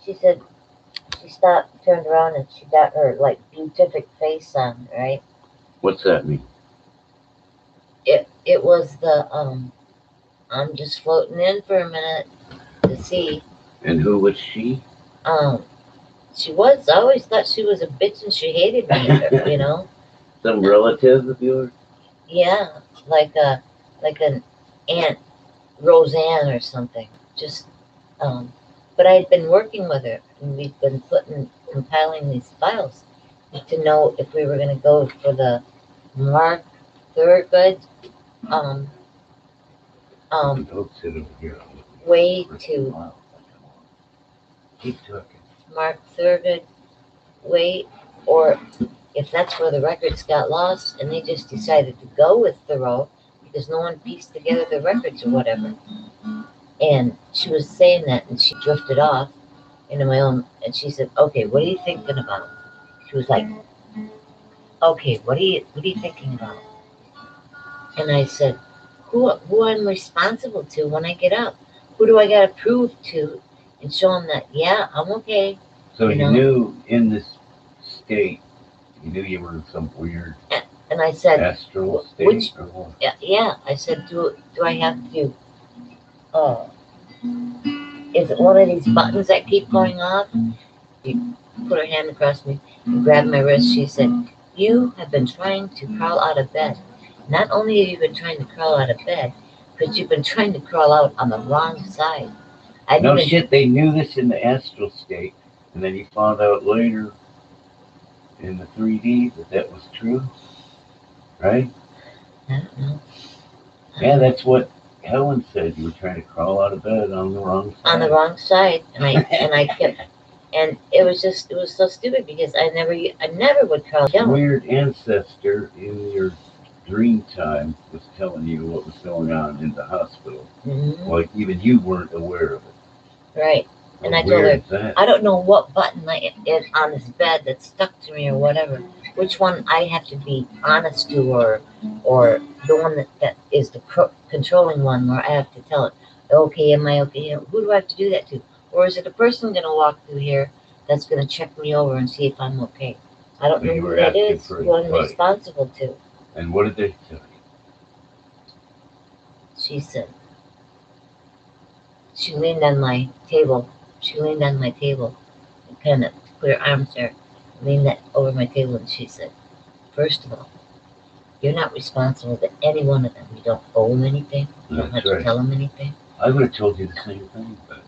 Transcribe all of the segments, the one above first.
she said she stopped, turned around, and she got her like beatific face on, right? What's that mean? It was the I'm just floating in for a minute to see. And who was she? Um, she was. I always thought she was a bitch and she hated me. You know? Some relative of yours? Yeah, like an Aunt Roseanne or something. Just but I had been working with her, and we'd been compiling these files to know if we were going to go for the Mark Thurgood um, um, Don't sit over here. way to Keep talking. Mark Thurgood way, or if that's where the records got lost and they just decided to go with Thoreau because no one pieced together the records or whatever. And she was saying that, and she drifted off into my own. And she said, "Okay, what are you thinking about?" She was like, "Okay, what are you thinking about?" And I said, "Who I'm responsible to when I get up? Who do I got to prove to, and show them that yeah, I'm okay." So you know? knew in this state, you knew you were in some weird And I said, astral state which, or what? yeah, I said, do I have to, uh, is it one of these buttons that keep going off? She put her hand across me and grabbed my wrist. She said, "You have been trying to crawl out of bed. Not only have you been trying to crawl out of bed, but you've been trying to crawl out on the wrong side." No shit, they knew this in the astral state, and then you found out later in the 3D that was true, right? I don't know. Yeah, that's what Helen said. You were trying to crawl out of bed on the wrong side. On the wrong side, and I kept, and it was so stupid because I never would crawl down. Weird ancestor in your dream time was telling you what was going on in the hospital. Mm-hmm. Like even you weren't aware of it. Right. And I told her, I don't know what button is on this bed that's stuck to me or whatever. Which one I have to be honest to, or the one that is the controlling one where I have to tell it, okay, am I okay? Who do I have to do that to? Or is it a person going to walk through here that's going to check me over and see if I'm okay? I don't know who that is, who I'm responsible to. And what did they tell you? She said, she leaned on my table. She leaned on my table and kind of put her arms there, leaned that over my table, and she said, "First of all, you're not responsible to any one of them. You don't owe them anything. You don't have to tell them anything. I would have told you the same thing, but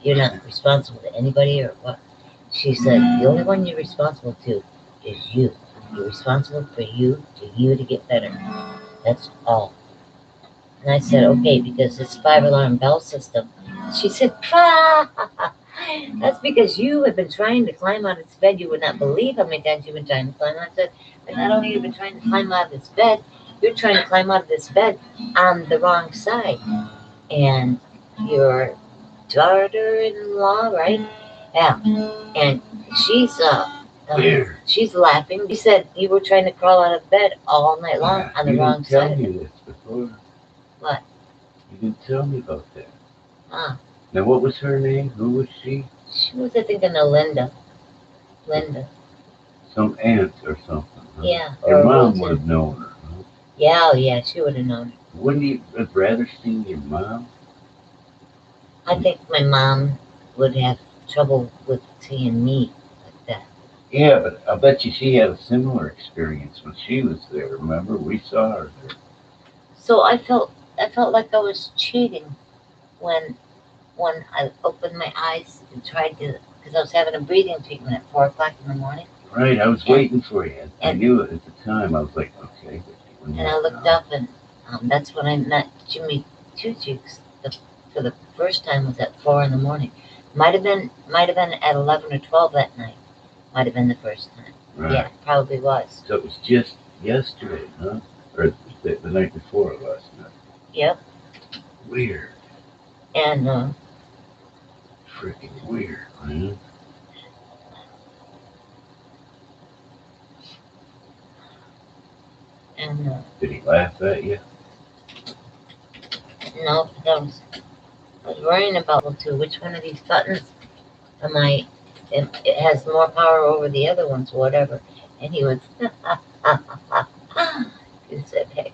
you're not responsible to anybody or what." She said, "The only one you're responsible to is you. You're responsible for you to get better. That's all." And I said, "Okay, because this 5-alarm bell system." She said, "Ah, that's because you have been trying to climb out of this bed. You would not believe how many times you've been trying to climb out of this bed. But not only have you been trying to climb out of this bed, you're trying to climb out of this bed on the wrong side. And your daughter-in-law, right? Yeah. And she's she's laughing. She said you were trying to crawl out of bed all night long on the wrong side." You didn't tell me this before. What? You didn't tell me about that. Ah. Now, what was her name? Who was she? She was, I think, a Linda. Linda. Some aunt or something. Huh? Yeah. Your mom would have known her. Huh? Yeah, oh yeah, she would have known her. Wouldn't you have rather seen your mom? I think my mom would have trouble with seeing me like that. Yeah, but I bet you she had a similar experience when she was there. Remember, we saw her there. So I felt like I was cheating when I opened my eyes and tried to, because I was having a breathing treatment at 4:00 in the morning. Right, I was waiting for you. I knew it at the time. I was like, okay. And I looked up, and that's when I met Jimmy Two Cheeks. For the first time was at 4 in the morning. Might have been at 11 or 12 that night. Might have been the first time. Right. Yeah, probably was. So it was just yesterday, huh? Or the night before last night. Yep. Weird. And freaking weird, man. And did he laugh at you? No, I was worrying about too. Which one of these buttons it has more power over the other ones, whatever. And he was, he said, heck,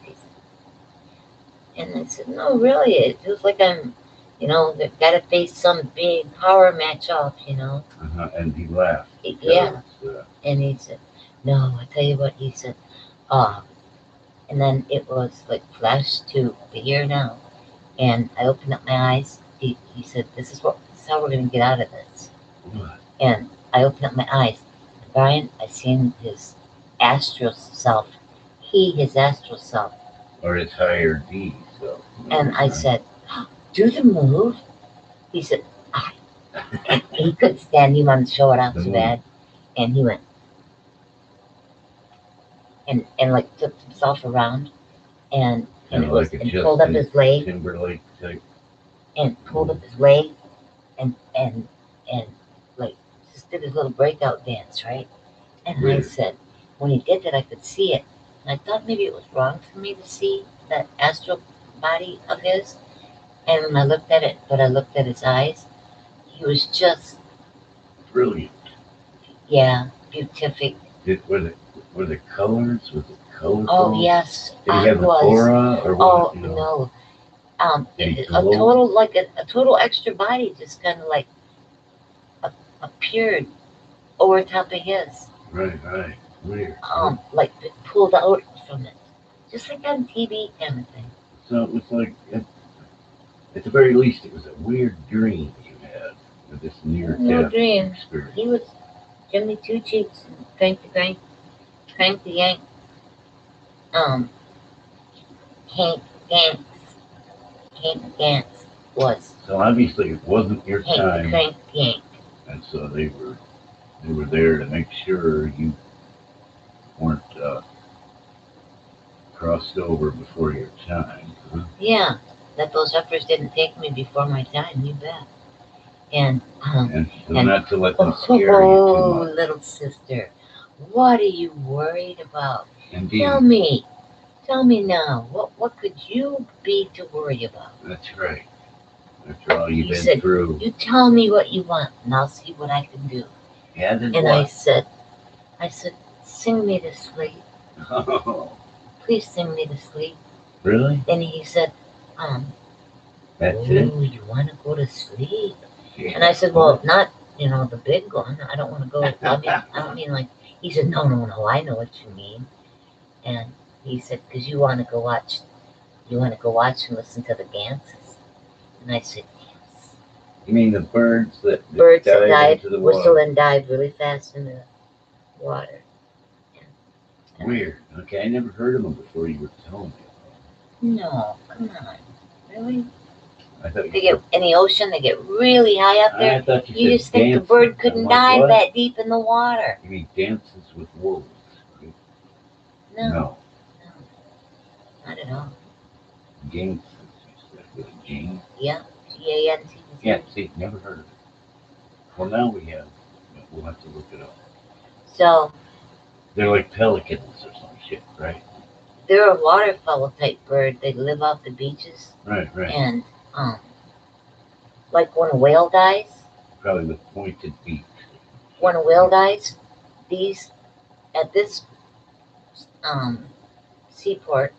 and I said, no, really, it feels like I'm, they've got to face some big power match off, And he laughed. Yeah. And he said, no, I tell you what, he said, oh, and then it was like flash to the here now. And I opened up my eyes. He said, this is how we're going to get out of this. What? And I opened up my eyes. Brian, I seen his astral self. His astral self. Or his higher D self. And I said, do the move. He said, ah. And he couldn't stand. He wanted to show it off so bad. And he went, and like flipped himself around. And it was, and pulled up his leg. Timberlake type. And pulled up his leg. And like just did his little breakout dance, right? And I said, when he did that, I could see it. And I thought maybe it was wrong for me to see that astral body of his. And when I looked at it, but I looked at his eyes, he was just brilliant. Yeah, beatific. Were the colors? Was it colorful? Oh yes, Did he have an aura or what? Oh no, a total extra body just kind of like appeared over top of his. Right. Weird. Like it pulled out from it, just like on TV kind of thing. So it was like, at the very least, it was a weird dream you had with this near-death experience. He was Jimmy Two Cheeks, crank the yank. Hank Gantz was. So obviously it wasn't your time. Crank the yank. And so they were there to make sure you weren't crossed over before your time. Huh? Yeah, that those uppers didn't take me before my time. You bet. And not to let them scare you too much. Little sister, what are you worried about? Indeed. Tell me now. What could you be to worry about? That's right. After all you've been through. You tell me what you want, and I'll see what I can do. Yeah, then and what? I said, sing me to sleep. Oh. Please sing me to sleep. Really? Then he said, that's it? You want to go to sleep? Yeah. And I said, well, not, the big one. I don't want to go. I don't mean like, he said, no, I know what you mean. And he said, because you want to go watch and listen to the Ganses. And I said, yes. You mean the birds that dive into the whistle water? And dive really fast in the water. Yeah. Weird. Okay, I never heard of them before you were telling me. No, come on. Really? I thought they get in the ocean, they get really high up there. I thought you just think the bird couldn't dive that deep in the water. You mean dances with wolves? Right? No. Not at all. Ganses, with a G? Yeah, G-A-N-T. Yeah, see, never heard of it. Well, now we have. We'll have to look it up. So. They're like pelicans or some shit, right? They're a waterfowl type bird. They live off the beaches. Right. And, like when a whale dies. Probably with pointed beaks. When a whale dies, at this, seaport,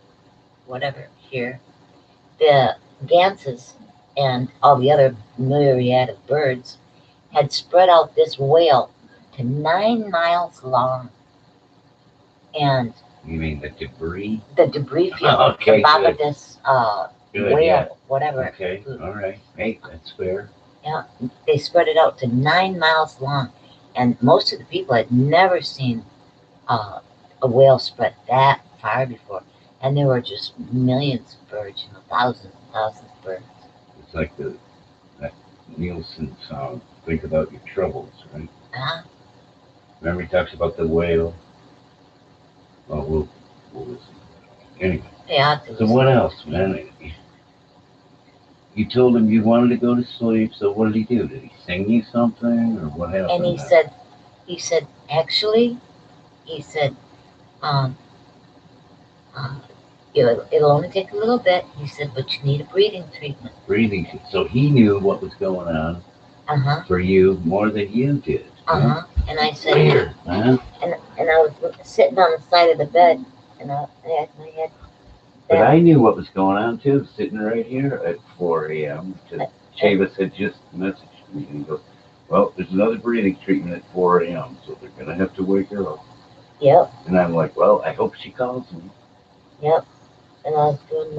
whatever, here, the Ganses and all the other myriad of birds had spread out this whale to 9 miles long. And you mean the debris? The debris field. Okay, the bottom of this whale, yeah. whatever. Okay, all right. Hey, that's fair. Yeah, they spread it out to 9 miles long. And most of the people had never seen a whale spread that far before. And there were just millions of birds, thousands and thousands of birds. It's like that Nielsen song, Think About Your Troubles, right? Uh-huh. Remember he talks about the whale? Well, we'll listen. Anyway. Yeah. So what else, man? You told him you wanted to go to sleep, so what did he do? Did he sing you something, or what happened? And he said, actually, it'll only take a little bit. He said, but you need a breathing treatment. So he knew what was going on. for you more than you did. And I said, Weird, huh? and I was sitting on the side of the bed, and I had my head But down. I knew what was going on too, sitting right here at 4 a.m. Chavis had just messaged me and he goes, well, there's another breathing treatment at 4 a.m., so they're going to have to wake her up. Yep. And I'm like, well, I hope she calls me. Yep. And I was doing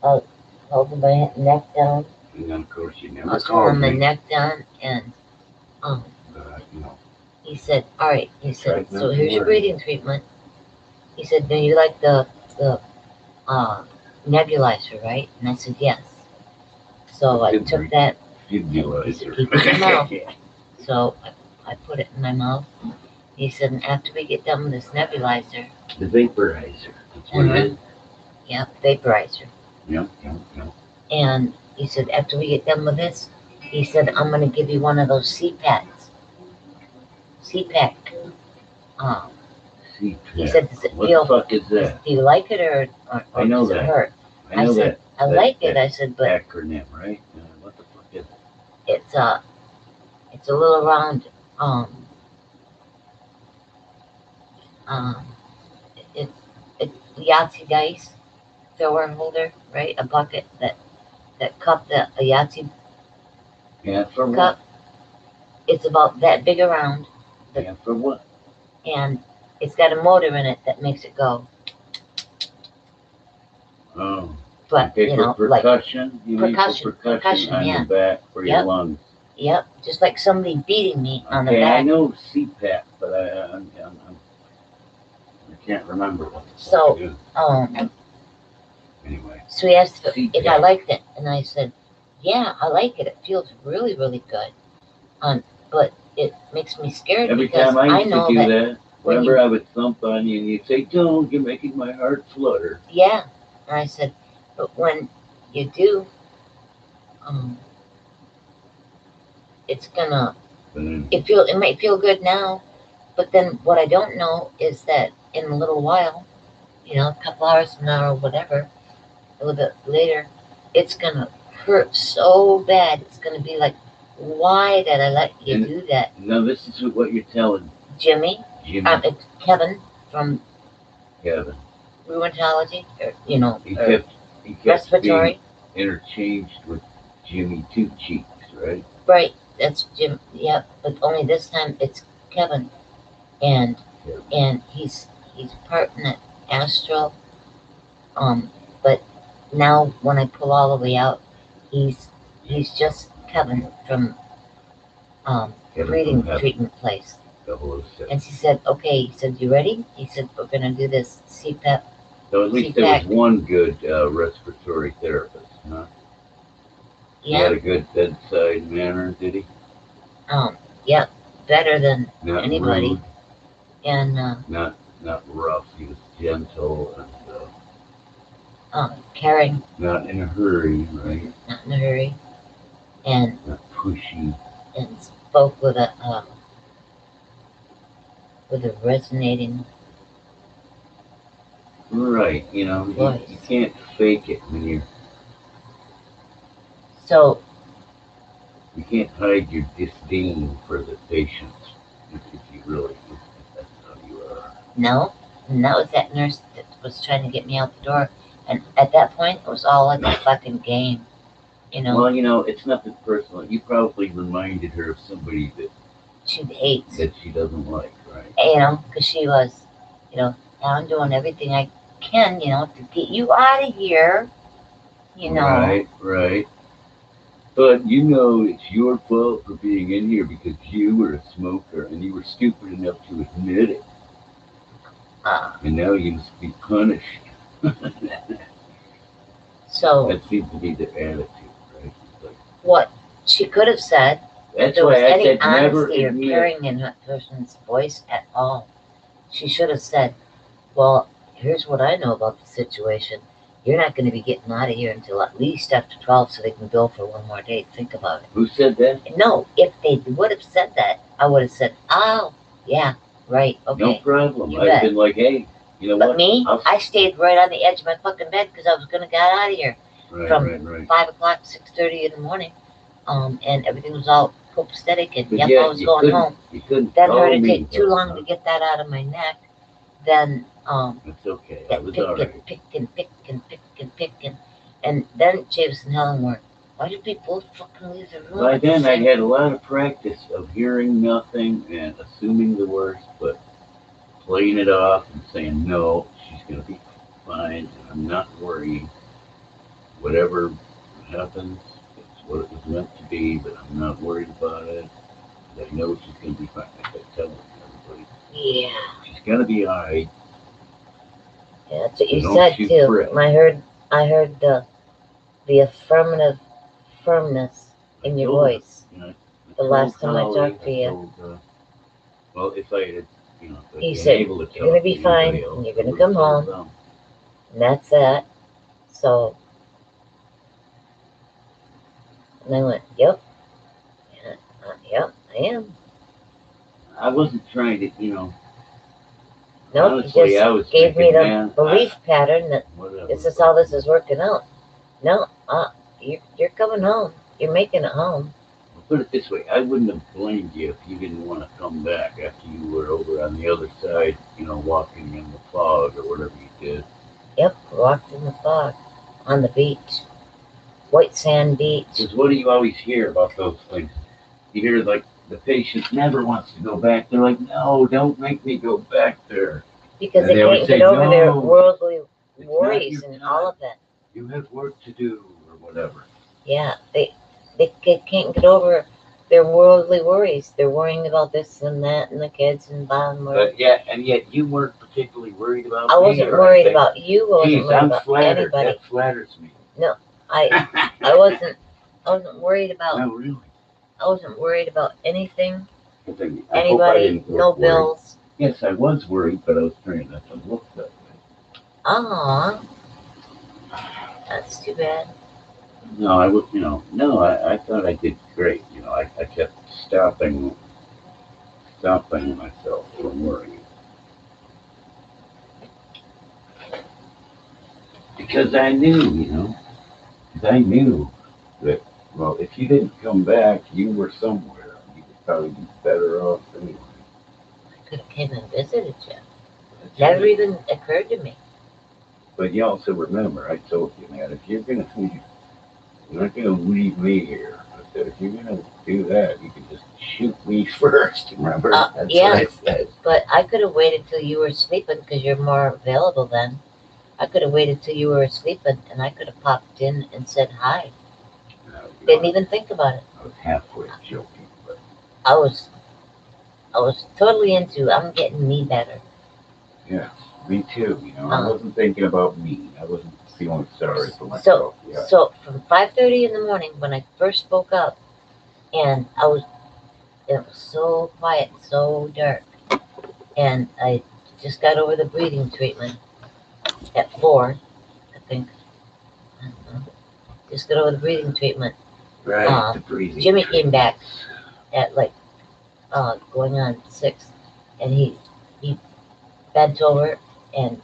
I was holding my neck down. And then, of course, she never I was called holding my me. neck down, and You know, he said, all right, he said, right, so here's your breathing treatment. He said, do you like the nebulizer, right? And I said, yes. So I took that. Nebulizer. Keep it in your mouth. So I put it in my mouth. He said, and after we get done with this nebulizer. The vaporizer. That's what it is. Yep, vaporizer. Yep. And he said, after we get done with this, he said, I'm going to give you one of those CPAPs. CPAP. CPAP. He said, does it what feel? What the fuck is that? Do you like it or I know does that. it hurt? I know said, that. I like it. I said, but acronym, right? What the fuck is it? It's a little round. It's Yahtzee dice thrower holder, right? A bucket that cup, a Yahtzee for cup. what? It's about that big around. For what? And it's got a motor in it that makes it go. Oh. But okay, you know, percussion. Like percussion on yeah. your back for your lungs. Yep, just like somebody beating me on the back. I know CPAP, but I can't remember what the So, fuck it is. Anyway. So he asked if I liked it, and I said, yeah, I like it. It feels really, really good. But it makes me scared every because time I used know to do that remember I would thump on you and you'd say, don't, you're making my heart flutter. Yeah. And I said, but when you do, it's gonna, it might feel good now, but then what I don't know is that in a little while, you know, a couple hours from now or whatever, a little bit later, it's gonna hurt so bad. It's gonna be like, why did I let you do that? No, this is what you're telling Jimmy. It's Kevin from rheumatology, or you know, he kept respiratory. Being interchanged with Jimmy Two Cheeks, right? Right, that's Jim. Yep, but only this time it's Kevin, and he's part in that astral. But now when I pull all the way out, he's just Kevin from breathing treatment place. 007. And she said, okay, he said, you ready? He said, we're going to do this CPAP. So at least there was one good respiratory therapist, huh? Yeah. He had a good bedside manner, did he? Yeah, better than not anybody. Rude. And not rough. He was gentle and caring. Not in a hurry, right? Not in a hurry. And not pushy. And spoke with a resonating. Right, you know, you can't fake it when you're. So. You can't hide your disdain for the patient if you really, if that's how you are. No, and that was that nurse that was trying to get me out the door. And at that point, it was all like a fucking game, you know. Well, you know, it's nothing personal. You probably reminded her of somebody that she hates, that she doesn't like, right? You know, because she was, you know, I'm doing everything I can, you know, to get you out of here, you know. Right. But you know it's your fault for being in here because you were a smoker and you were stupid enough to admit it. And now you must be punished. So that seems to be the attitude, right? Like, what she could have said, if there was any honesty or caring in that person's voice at all, she should have said, well, here's what I know about the situation. You're not going to be getting out of here until at least after 12 so they can bill for one more day. Think about it. Who said that? No, if they would have said that, I would have said, oh, yeah, right, okay. No problem. I've been like, hey, you know what? But me, I stayed right on the edge of my fucking bed because I was going to get out of here. From 5 o'clock to 6:30 in the morning. and everything was all copacetic, and But yep, yeah, I was going home. you couldn't Then call her to me. take too long to get that out of my neck. Then It's okay. I that was pick all right. and pick and pick and pick and pick and then James and Helen were, why did we both fucking leave the room? By at the then, I same had a lot of practice of hearing nothing and assuming the worst, but playing it off and saying, no, she's going to be fine, and I'm not worried. Whatever happens, it's what it was meant to be, but I'm not worried about it. I know she's going to be fine. I kept telling everybody, Yeah, she's going to be all right. yeah, that's what you Don't said you too. fret. I heard the affirmative firmness in your told her, voice you know, the last time I Holly, talked to you. Well, if I had, if I'd He been said, able to you're tell gonna it be to fine, anybody else, and you're I gonna would've come told home, them. and that's that. So, and I went, yep, yeah, yep, I am. I wasn't trying to, Nope, honestly, you I just was gave me thinking, the man, belief pattern that whatever. this is how this is working out. No, you're coming home. You're making it home. I'll put it this way, I wouldn't have blamed you if you didn't want to come back after you were over on the other side, walking in the fog or whatever you did. Yep, walked in the fog on the beach, white sand beach. Because what do you always hear about those things? You hear like the patient never wants to go back. They're like, no, don't make me go back there. Because And they always can't say, get over their no, worldly it's not worries your and time. all of that. You have work to do or whatever. Yeah, they can't get over their worldly worries. They're worrying about this and that and the kids and bottom. But yeah, and yet you weren't particularly worried about I me wasn't or worried anything. about you. I wasn't Jeez, worried I'm about flattered. anybody. That flatters me. No, I wasn't. I wasn't worried about. No, really. I wasn't worried about anything. I hope I Anybody. didn't No look worried. bills. Yes, I was worried, but I was trying not to look that way. Aw, that's too bad. No, I would, no, I thought I did great. I kept stopping myself from worrying. Because I knew, because I knew that, well, if you didn't come back, you were somewhere. You would probably be better off anyway. I could have came and visited you. Never even occurred to me. But you also remember, I told you, man, if you're going to, you're not going to leave me here. I said, if you're going to do that, you can just shoot me first. Remember? That's Yeah, what I said. but I could have waited till you were sleeping because you're more available then. I could have waited till you were sleeping, and I could have popped in and said hi. Didn't even think about it. I was halfway joking, but I was totally into. I'm getting me better. yeah, me too. I wasn't thinking about me. I wasn't feeling sorry for myself. So, yeah. so from 5:30 in the morning when I first woke up, and it was so quiet, so dark, and I just got over the breathing treatment at 4, I think. I don't know. Just got over the breathing treatment. Right, the breathing Jimmy treatment. came back at like going on 6, and he bent over and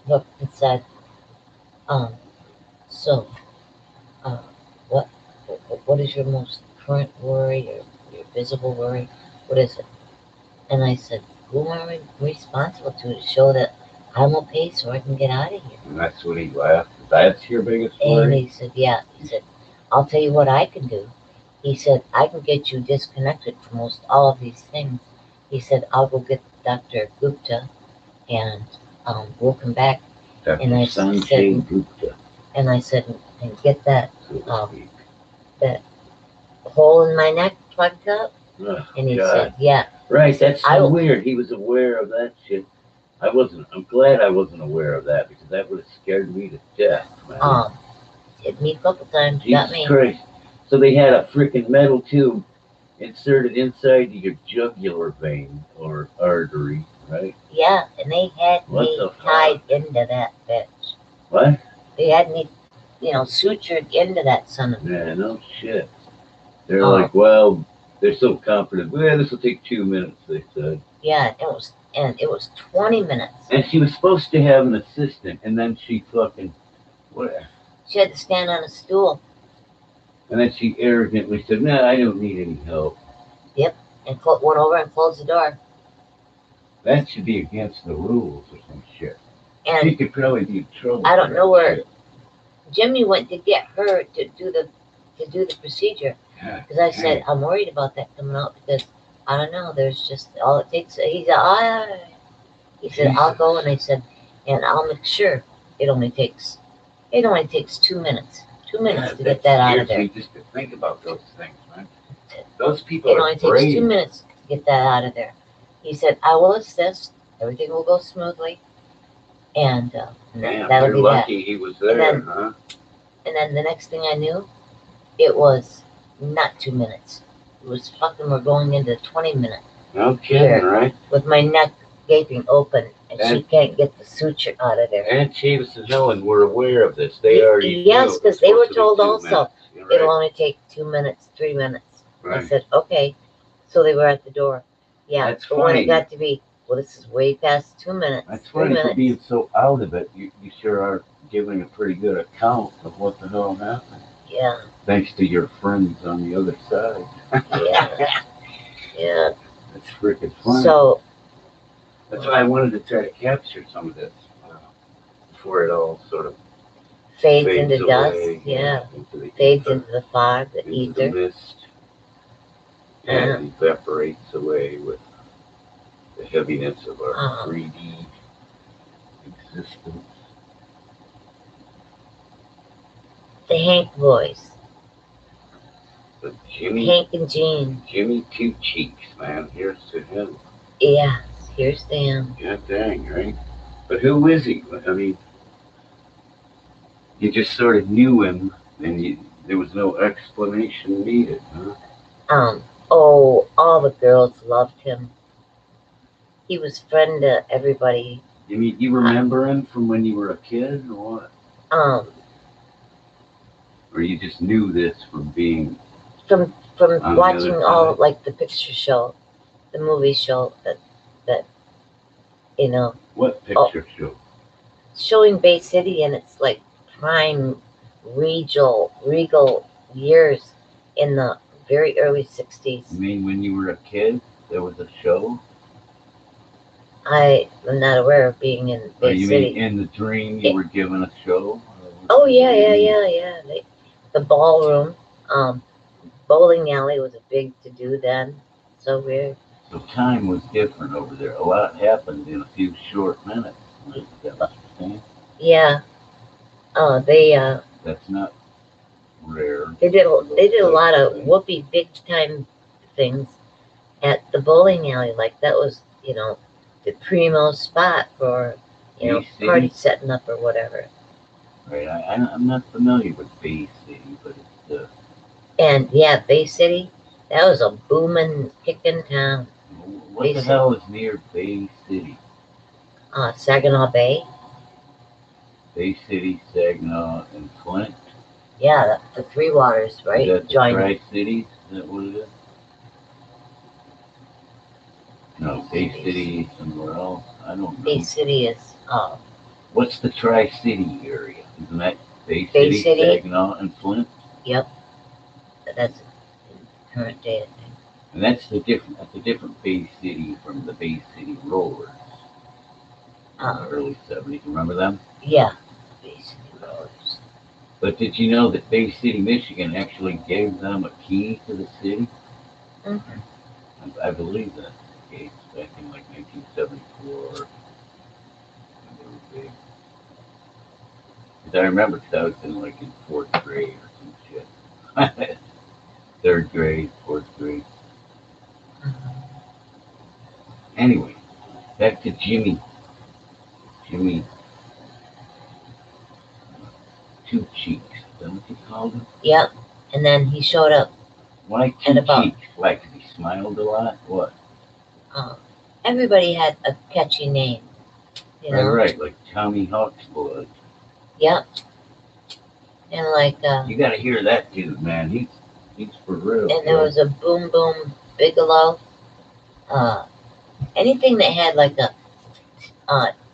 looked and said, so uh, what what is your most current worry, your visible worry? What is it? And I said, who am I responsible to show that I'm okay so I can get out of here? And that's when he laughed. That's your biggest And worry? he said, yeah. He said, I'll tell you what I can do. He said, I can get you disconnected from most all of these things. He said, I'll go get Dr. Gupta and we'll come back. Dr. And I Sanjay said, Gupta. And I said, and get that So to speak. that hole in my neck plugged up. Oh, And he God. said, yeah. Right, that's so weird. He was aware of that shit. I wasn't. I'm glad I wasn't aware of that because that would have scared me to death, man. Hit me a couple times. Jesus Got me. Christ. So they had a freaking metal tube inserted inside your jugular vein or artery, right? Yeah, and they had What me the tied fuck? into that bitch. What? They had me, sutured into that son of a Yeah, no shit. They're like, well, they're so confident. Well, this will take 2 minutes, they said. Yeah, it was 20 minutes. And she was supposed to have an assistant, and then she fucking, what? She had to stand on a stool. And then she arrogantly said, "No, I don't need any help." Yep, and went over and closed the door. That should be against the rules or some shit. She And could probably be in trouble. I for don't know that where shit. Jimmy went to get her to do the procedure. God Because I said, dang. I'm worried about that coming out because I don't know. There's just all it takes. He said, he said, I'll go, and I said, and I'll make sure it only takes 2 minutes. 2 minutes to get that out of there. Just to think about those things, man. Those people It are only takes brave. 2 minutes to get that out of there. He said, I will assist. Everything will go smoothly, and Damn, that'll you're be lucky that. he was there, huh? And then the next thing I knew, it was not 2 minutes. It was fucking. We're going into 20 minutes. No kidding, Here. right? With my neck gaping open, and she can't get the suture out of there. And Chavis and Helen were aware of this. They already Yes, knew. because they were Supposed to be told 2 also minutes. You're it'll right. only take 2 minutes, 3 minutes. Right. I said, okay. So they were at the door. Yeah, That's but when funny. it got to be, well, this is way past 2 minutes. That's 3 funny for minutes. being so out of it. You sure are giving a pretty good account of what the hell happened. Yeah, Thanks to your friends on the other side. yeah, yeah. That's freaking funny. So that's why I wanted to try to capture some of this before it all sort of fades into dust. away, Yeah, into the fades ether, into the fog, the into ether. the mist, and evaporates away with the heaviness of our 3D existence. The Hank boys. But Jimmy, Hank and Jean. Jimmy Two Cheeks, man. Here's to him. Yeah, here's to him. God dang, right? But who is he? I mean, you just sort of knew him, and there was no explanation needed, huh? All the girls loved him. He was friend to everybody. You mean you remember him from when you were a kid, or what? Or you just knew this from being from watching all like the picture show, the movie show that you know. What picture show? Showing Bay City and its like prime regal years in the very early 60s. You mean when you were a kid, there was a show? I am not aware of being in Bay you City. Mean in the dream you were given a show? Oh yeah. The ballroom, bowling alley was a big to do then. So weird. So time was different over there. A lot happened in a few short minutes. Is that what you're saying? Yeah. That's not rare. They did a lot of whoopee big time things at the bowling alley. Like that was, the primo spot for, party setting up or whatever. Right. I'm not familiar with Bay City, but it's and yeah, Bay City, that was a booming, kicking town. What Bay the City. Hell is near Bay City? Saginaw Bay. Bay City, Saginaw, and Flint. Yeah, the Three Waters, right? Is that the Tri-Cities? Is that what it is? No, Bay City somewhere else. I don't know. Bay City is. What's the Tri-City area? Isn't that Bay City, Saginaw, and Flint? Yep. That's current day, I think. And that's a different Bay City from the Bay City Rollers. In the early 70s. Remember them? Yeah. Bay City Rollers. But did you know that Bay City, Michigan actually gave them a key to the city? Mm-hmm. I believe that's the case back in like 1974. Because I remember because I was in 4th grade or some shit. 3rd grade, 4th grade. Anyway, back to Jimmy. Jimmy Two Cheeks. Is that what you called him? Yep. And then he showed up. Why Two Cheeks? Why? Because he smiled a lot? What? Everybody had a catchy name. Right, like Tommy Hawk's Blood. Yep. And like you gotta hear that dude, man. He's for real. And there was a Boom Boom Bigelow. Anything that had like a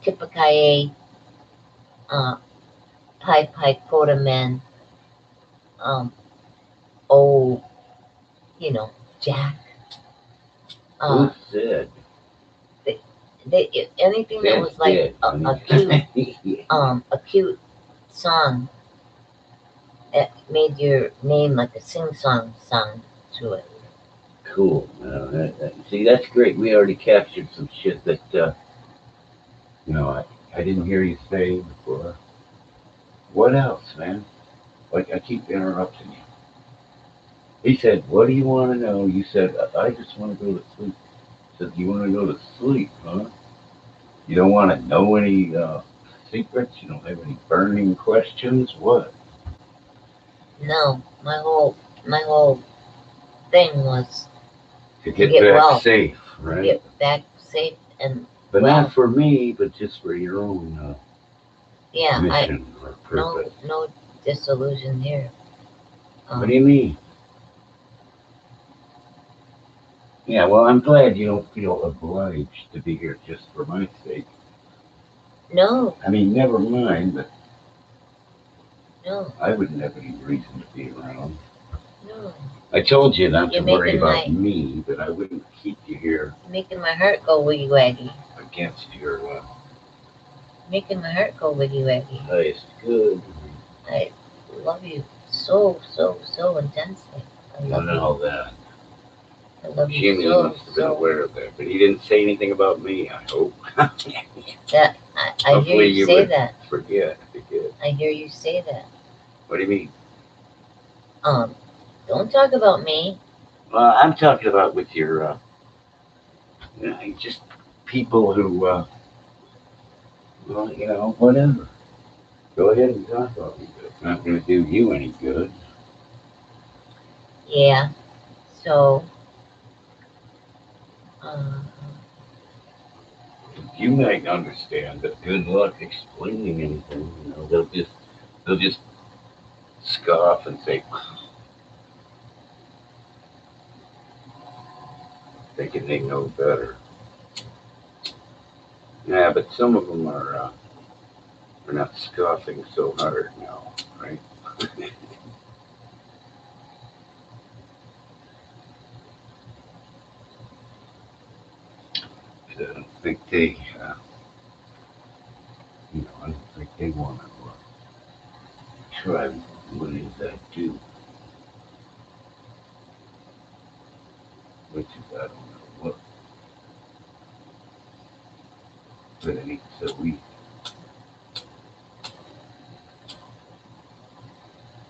Tippecanoe, Pi Pi Quota Men, old, you know, Jack. Who Uh, said? Anything that That's was like dead, a honey. a cute song that made your name like a sing-song sound to it. Cool. See, that's great. We already captured some shit that, I didn't hear you say before. What else, man? Like, I keep interrupting you. He said, what do you want to know? You said, I just want to go to sleep. He said, you want to go to sleep, huh? You don't want to know any secrets? You don't have any burning questions? What? No, my whole thing was To to get get back well, safe, to right? get back safe and But well. not for me, but just for your own Yeah, mission or no purpose. no disillusion here. What do you mean? Yeah, well, I'm glad you don't feel obliged to be here just for my sake. No, I mean, never mind, but no, I wouldn't have any reason to be around. no. I told you not to You're worry making about my me, but I wouldn't keep you here making my heart go wiggy waggy. against your Making my heart go wiggy waggy. highest good. I love you so intensely. I love And you. all that. I love you Jimmy must have been so. aware of that, but he didn't say anything about me, I hope. That I hear Hopefully you you say would that. forget if you did. I hear you say that. What do you mean? Um, don't talk about me. I'm talking about with your, just people who, whatever. Go ahead and talk about me, but it's not going to do you any good. Yeah. So, uh, You might understand, but good luck explaining anything. They'll just scoff and say, thinking they know better. Yeah, but some of them are not scoffing so hard now, right? I don't think they, I don't think they want to try what is that do, which is I don't know what, but it ain't so easy.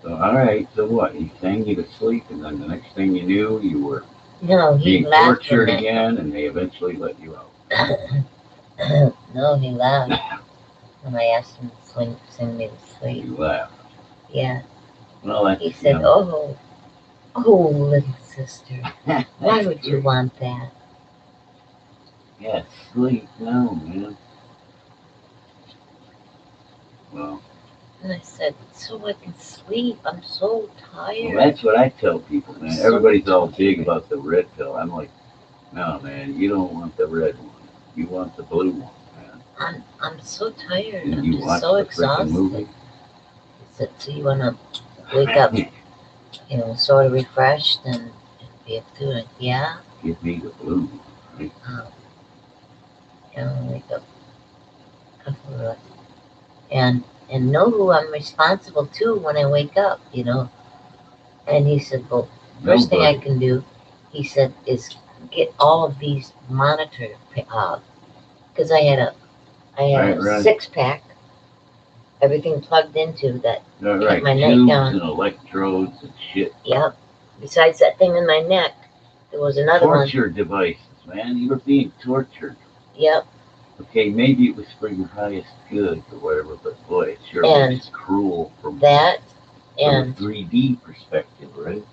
So all right, so what? He sang you to sleep, and then the next thing you knew, you were no, he being laughed tortured when again, and they eventually let you out. no, he laughed when I asked him to sing me to sleep. You laughed. Yeah. Well, that's He said, oh, little sister, why would you great. want that? Yeah, sleep. No, man. Well, And I said, so I can sleep. I'm so tired. that's what I tell people, man. So Everybody's all big tired. about the red pill. I'm like, no, man, you don't want the red one. You want the blue one, man. I'm so tired. And I'm you just watch so the freaking movie. exhausted. He said, so you want to wake up, sort of refreshed and be able to, like, yeah. Give me the blue one, right? Wake up, and know who I'm responsible to when I wake up, And he said, well, first thing I can do, he said, is get all of these monitored, because I had a Right. 6-pack, everything plugged into that Right. kept my Tubes neck down. and electrodes and shit. Yep. Besides that thing in my neck, there was another Torture devices, man. You were being tortured. Yep. Okay, maybe it was for your highest good or whatever, but boy, it sure is cruel from that from and a 3D perspective, right?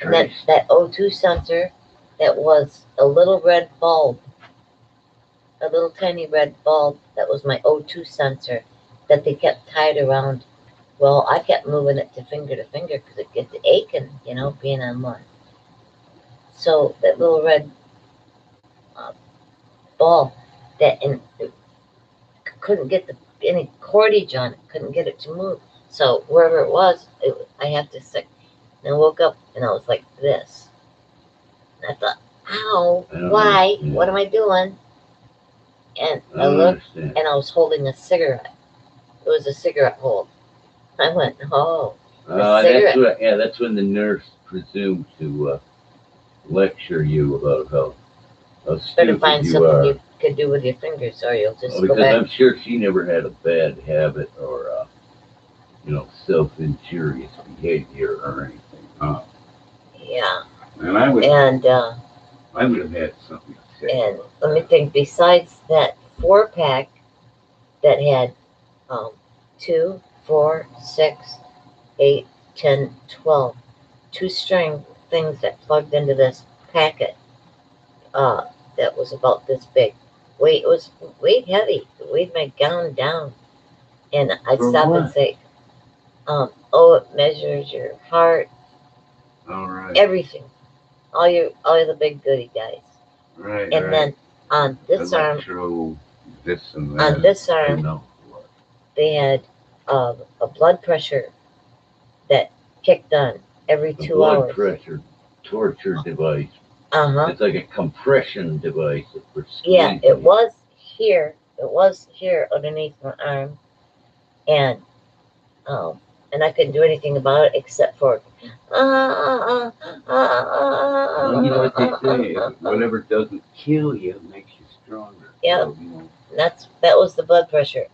And that O2 sensor that was a little red bulb, a little tiny red bulb that was my O2 sensor that they kept tied around. Well, I kept moving it to finger because it gets aching, being on one. So that little red ball and couldn't get any cordage on it, couldn't get it to move. So wherever it was, I had to And I woke up and I was like this. And I thought, ow, I don't why? understand. What am I doing? And I I don't looked understand. and I was holding a cigarette. It was a cigarette hold. I went, oh, That's what. Yeah, that's when the nurse presumed to lecture you about how better stupid find you something are. you could do with your fingers or you'll just Well, go because back. I'm sure she never had a bad habit or self-injurious behavior or anything. Huh? Yeah. And I would And have had something to say. and about let me that. think, besides that 4-pack that had um 2, 4, 6, 8, 10, 12 2-string things that plugged into this packet, uh that was about this big. It was weight heavy. It weighed my gown down. And I'd For stop and what? say, oh, it measures your heart, All right. everything. All the big goody guys. Right. And then on this arm, Electro, this and that. on this Who arm, knows what. they had a blood pressure that kicked on every The 2 blood hours. pressure torture device. Uh-huh. It's like a compression device for Yeah, squeezing. it was here. It was here underneath my arm, and um, and I couldn't do anything about it except for, Well, you know what they say, whatever doesn't kill you makes you stronger. Yeah. So, that was the blood pressure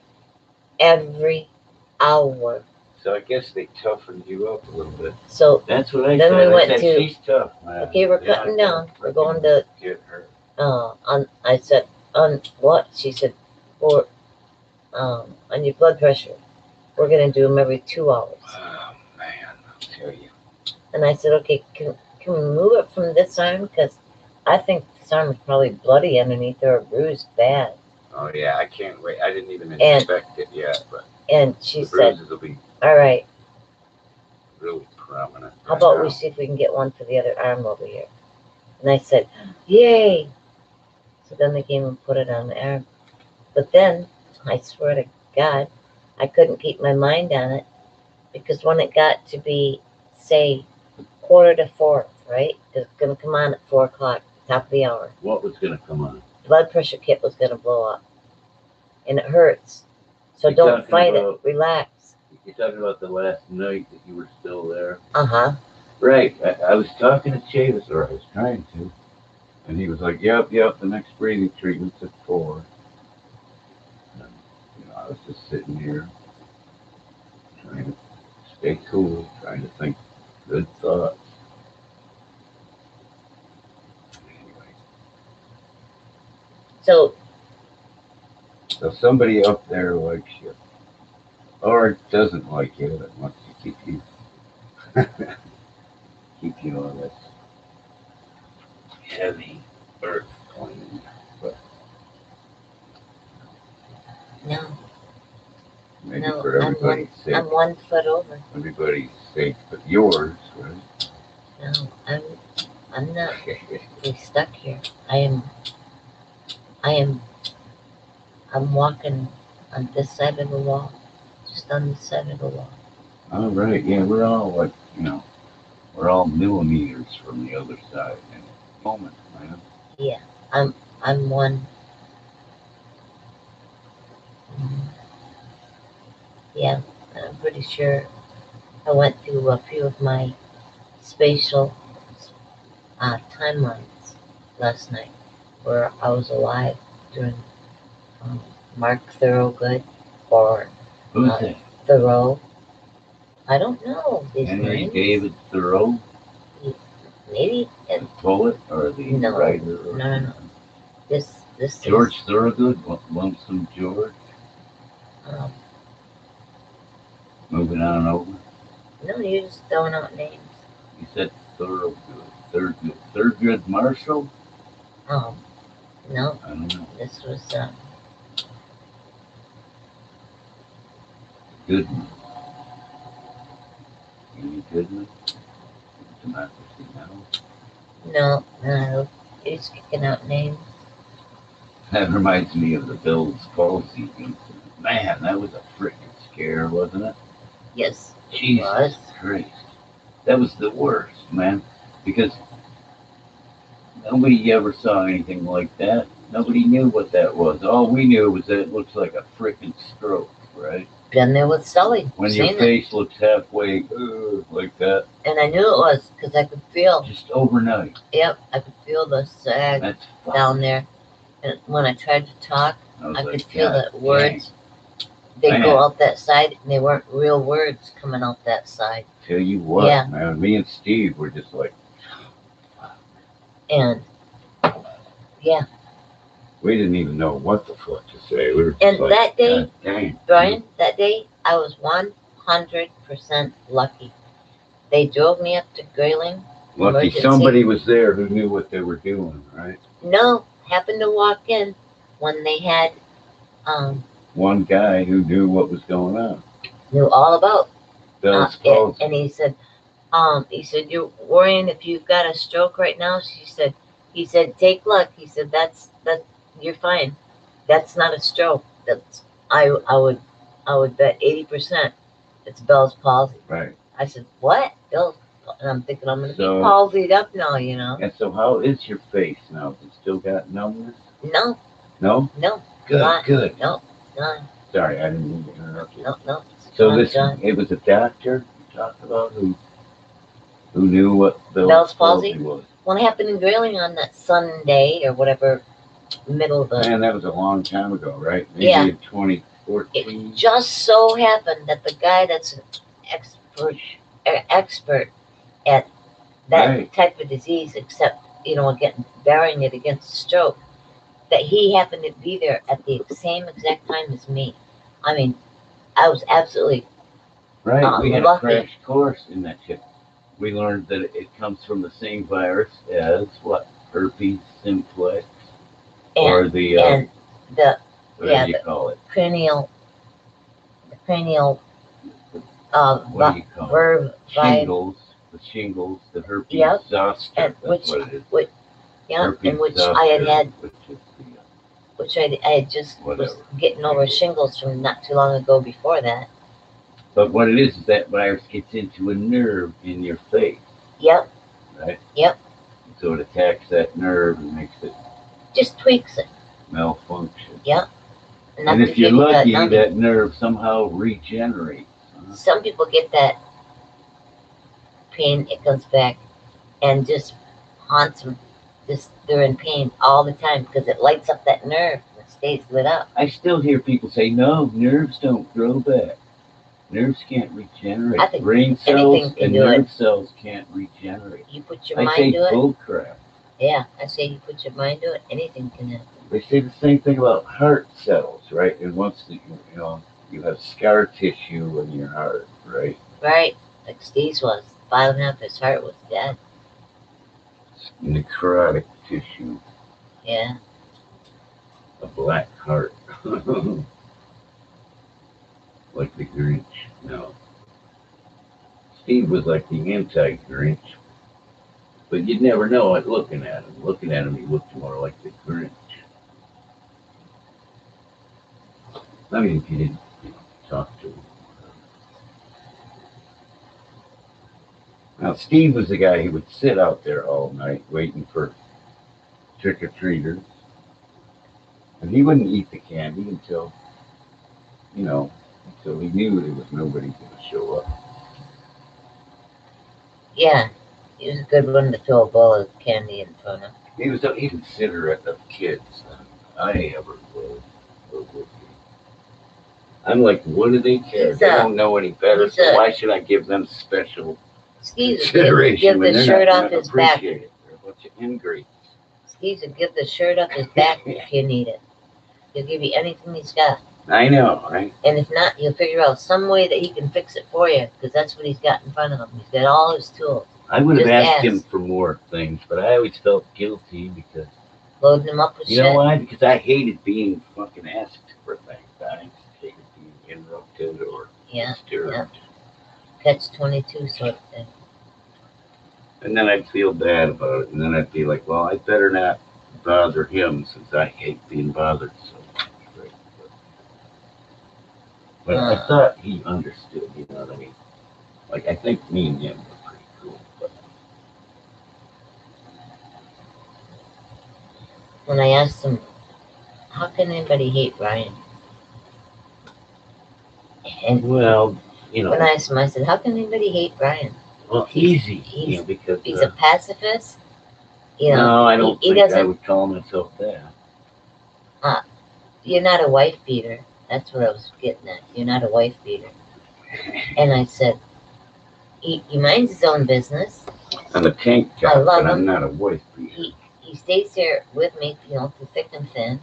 every hour. So I guess they toughened you up a little bit. So That's what I then said. we I went said, to, she's tough, man. okay, we're Yeah, cutting I down. gotta We're going freaking to get her. I said, on what? She said, for on your blood pressure. We're gonna do them every 2 hours. Oh man, I'll tell you. And I said, okay, can we move it from this arm? Because I think this arm is probably bloody underneath or bruised bad. Oh yeah, I can't wait. I didn't even And- inspect it yet, but And she the said, bruises will be all right, really prominent. how about we see if we can get one for the other arm over here? And I said, yay. So then they came and put it on the arm. But then, I swear to God, I couldn't keep my mind on it because when it got to be, say, 3:45, right? It's going to come on at 4 o'clock, top of the hour. What was going to come on? Blood pressure kit was going to blow up. And it hurts. So You're don't talking fight about- it. Relax. You're talking about the last night that you were still there? Uh-huh. Right. I was talking to Chavis, or I was trying to, and he was like, yep, the next breathing treatment's at 4. And, I was just sitting here trying to stay cool, trying to think good thoughts. Anyway. So somebody up there likes you, or doesn't like you, that wants to keep you on this heavy earth plane. But no, maybe no, for everybody's sake. I'm 1 foot over. Everybody's sake, but yours, right? No, I'm not really stuck here. I'm walking on this side of the wall, just on this side of the wall. All right, yeah, we're all like, we're all millimeters from the other side in a moment, man. Yeah, I'm one. Yeah, I'm pretty sure I went through a few of my spatial timelines last night where I was alive during Mark Thorogood or Who's that? Thoreau. I don't know these Henry names. David Thoreau? Maybe The poet or the writer? Or no. This George is, Thorogood, Lonesome George. Moving on over. No, you're just throwing out names. You said Thorogood. Thurgood Marshall? No. I don't know. This was Goodman. Amy Goodman? Democracy Now? no. You're just kicking out names. That reminds me of the Bill's palsy incident. Man, that was a freaking scare, wasn't it? Yes, it Jesus was. Christ. That was the worst, man, because nobody ever saw anything like that. Nobody knew what that was. All we knew was that it looks like a freaking stroke, right? Been there with Sully. When your Seen it. face looks halfway like that. And I knew it was because I could feel. Just overnight. Yep, I could feel the sag down there. And when I tried to talk, I could feel the words. They go out that side, and they weren't real words coming out that side. Tell you what, man, me and Steve were just like, and yeah, we didn't even know what the fuck to say. We were and like, that day, dang, Brian, that day I was 100% lucky. They drove me up to Grayling. Lucky emergency. Somebody was there who knew what they were doing, right? No, happened to walk in when they had one guy who knew what was going on. Knew all about Bell's palsy. And he said, you're worrying if you've got a stroke right now? He said, take luck. He said, that you're fine. That's not a stroke. That's I would bet 80% it's Bell's palsy. Right. I said, what? Bell's, and I'm thinking I'm gonna be palsied up now, you know. And so how is your face now? It still got numbness? No. No? No. Good. No. None. Sorry, I didn't mean to interrupt you. No. So it was a doctor you talked about who knew what Bell's palsy was. Well, it happened in Grayling on that Sunday or whatever, middle of the. Man, that was a long time ago, right? Maybe in 2014. It just so happened that the guy that's an expert at that type of disease, except burying it against stroke, that he happened to be there at the same exact time as me. I mean, I was absolutely right. We had lucky. A crash course in that shit. We learned that it comes from the same virus as what? Herpes simplex, or the what do you call it? Cranial. What do you call it? Shingles. The shingles, the herpes zoster. That's what it is. Which I had just was getting over shingles from not too long ago before that. But what it is that virus gets into a nerve in your face. Yep. Right? Yep. So it attacks that nerve and makes it... just tweaks it. Malfunction. Yep. And if you're lucky, that nerve somehow regenerates. Huh? Some people get that pain, it comes back and just haunts them. They're in pain all the time because it lights up that nerve and it stays lit up. I still hear people say, no, nerves don't grow back. Nerves can't regenerate. I think brain cells and nerve cells can't regenerate. You put your mind to it. I say bull crap. Yeah, I say you put your mind to it, anything can happen. They say the same thing about heart cells, right? And once you have scar tissue in your heart, right? Right, like Steve's was. 5.5, his heart was dead. Necrotic tissue. Yeah. A black heart. Like the Grinch. No. Steve was like the anti-Grinch. But you'd never know it looking at him. Looking at him, he looked more like the Grinch. I mean, if you didn't talk to him. Now, Steve was the guy who would sit out there all night waiting for trick-or-treaters. And he wouldn't eat the candy until he knew there was nobody going to show up. Yeah, he was a good one to throw a bowl of candy in front of. He was an inconsiderate of kids than I ever was. I'm like, what do they care? They don't know any better, so why should I give them special consideration give the shirt off his back. They're a bunch of ingrates. Steve would give the shirt off his back if you need it. He'll give you anything he's got. I know, right? And if not, he'll figure out some way that he can fix it for you, because that's what he's got in front of him. He's got all his tools. I would have asked him for more things, but I always felt guilty because... loading him up with shit. You know why? Because I hated being fucking asked for things. I hated being interrupted or disturbed. Yeah. Catch-22 sort of thing. And then I'd feel bad about it, and then I'd be like, well, I better not bother him since I hate being bothered so much. Right? But I thought he understood, you know what I mean? Like, I think me and him were pretty when I asked him, how can anybody hate Brian? And Well, you when know, I asked him, I said, how can anybody hate Brian? well, He's- easy, he's- you know, because He's a pacifist. You know, no, I don't he think I doesn't. would call myself that. You're not a wife beater. That's what I was getting at. You're not a wife beater. And I said, he minds his own business. I'm a tank I job, love but I'm him. not a wife beater. He stays there with me, you know, through thick and thin.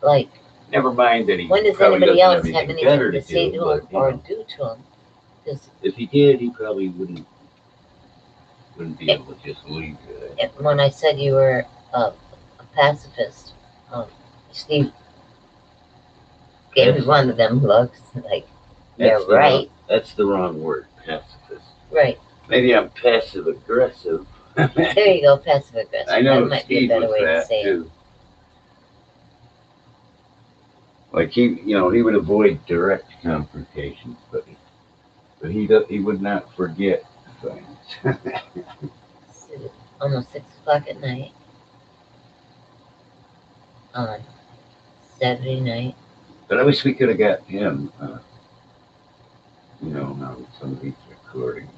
Like, Never mind that he when does probably anybody doesn't else have anything better anything to say do, to but, him you or know, do to him? Because if he did, he probably wouldn't be able to just leave you. when I said you were a pacifist, Steve gave me one of them looks like, yeah, That's the right, wrong, that's the wrong word, pacifist. right. Maybe I'm passive aggressive. There you go, passive aggressive. I know that might Steve be a better was way to that say it. too. Like he, you know, he would avoid direct confrontations, but he would not forget things. It's almost 6 o'clock at night on Saturday night. But I wish we could have got him, you know, on some of these recordings.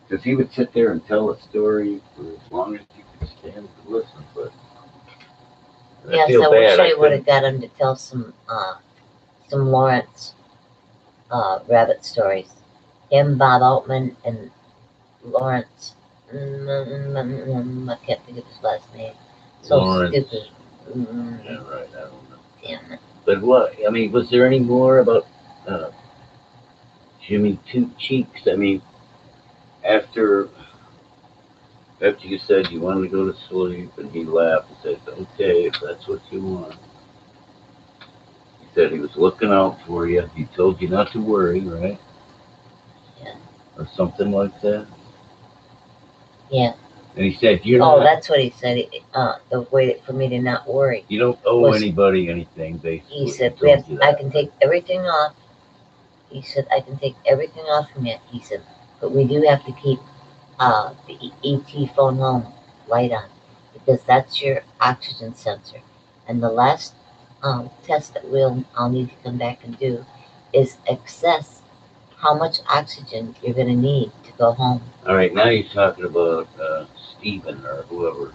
Because he would sit there and tell a story for as long as you could stand to listen. But Yes, I feel I wish bad. I would have got him to tell some Lawrence rabbit stories. Him, Bob Altman, and Lawrence. I can't think of his last name. So Lawrence. stupid. Yeah, right. I don't know. Damn it. But what? I mean, was there any more about Jimmy Two Cheeks? I mean, after you said you wanted to go to sleep, and he laughed and said, "Okay, if that's what you want." He said he was looking out for you. He told you not to worry, right? Yeah. Or something like that. Yeah. And he said, "You're Oh, not. that's what he said. The way for me to not worry. You don't owe was- anybody anything." Basically, He said, told you I that, can right? take everything off. He said, I can take everything off from you. He said, but we do have to keep the ET phone home light on because that's your oxygen sensor. And the last test that I'll need to come back and do is assess how much oxygen you're going to need to go home. All right, now you're talking about Stephen or whoever.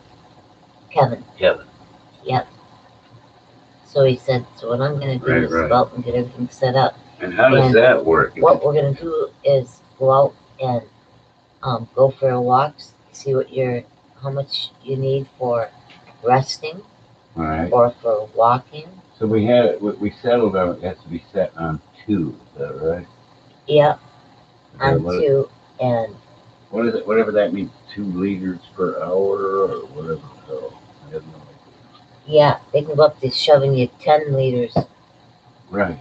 Kevin. Kevin. Yep. So he said, so what I'm going to do Right, is right. go out and get everything set up. And how does And that work? What we're going to do is go out and go for a walk, see how much you need for resting All right. or for walking. So we settled on it has to be set on 2. Is that right? Yep, on What- 2. And What is it? Whatever that means, 2 liters per hour or whatever. So I have no idea. yeah, they can go up to shoving you 10 liters, Right.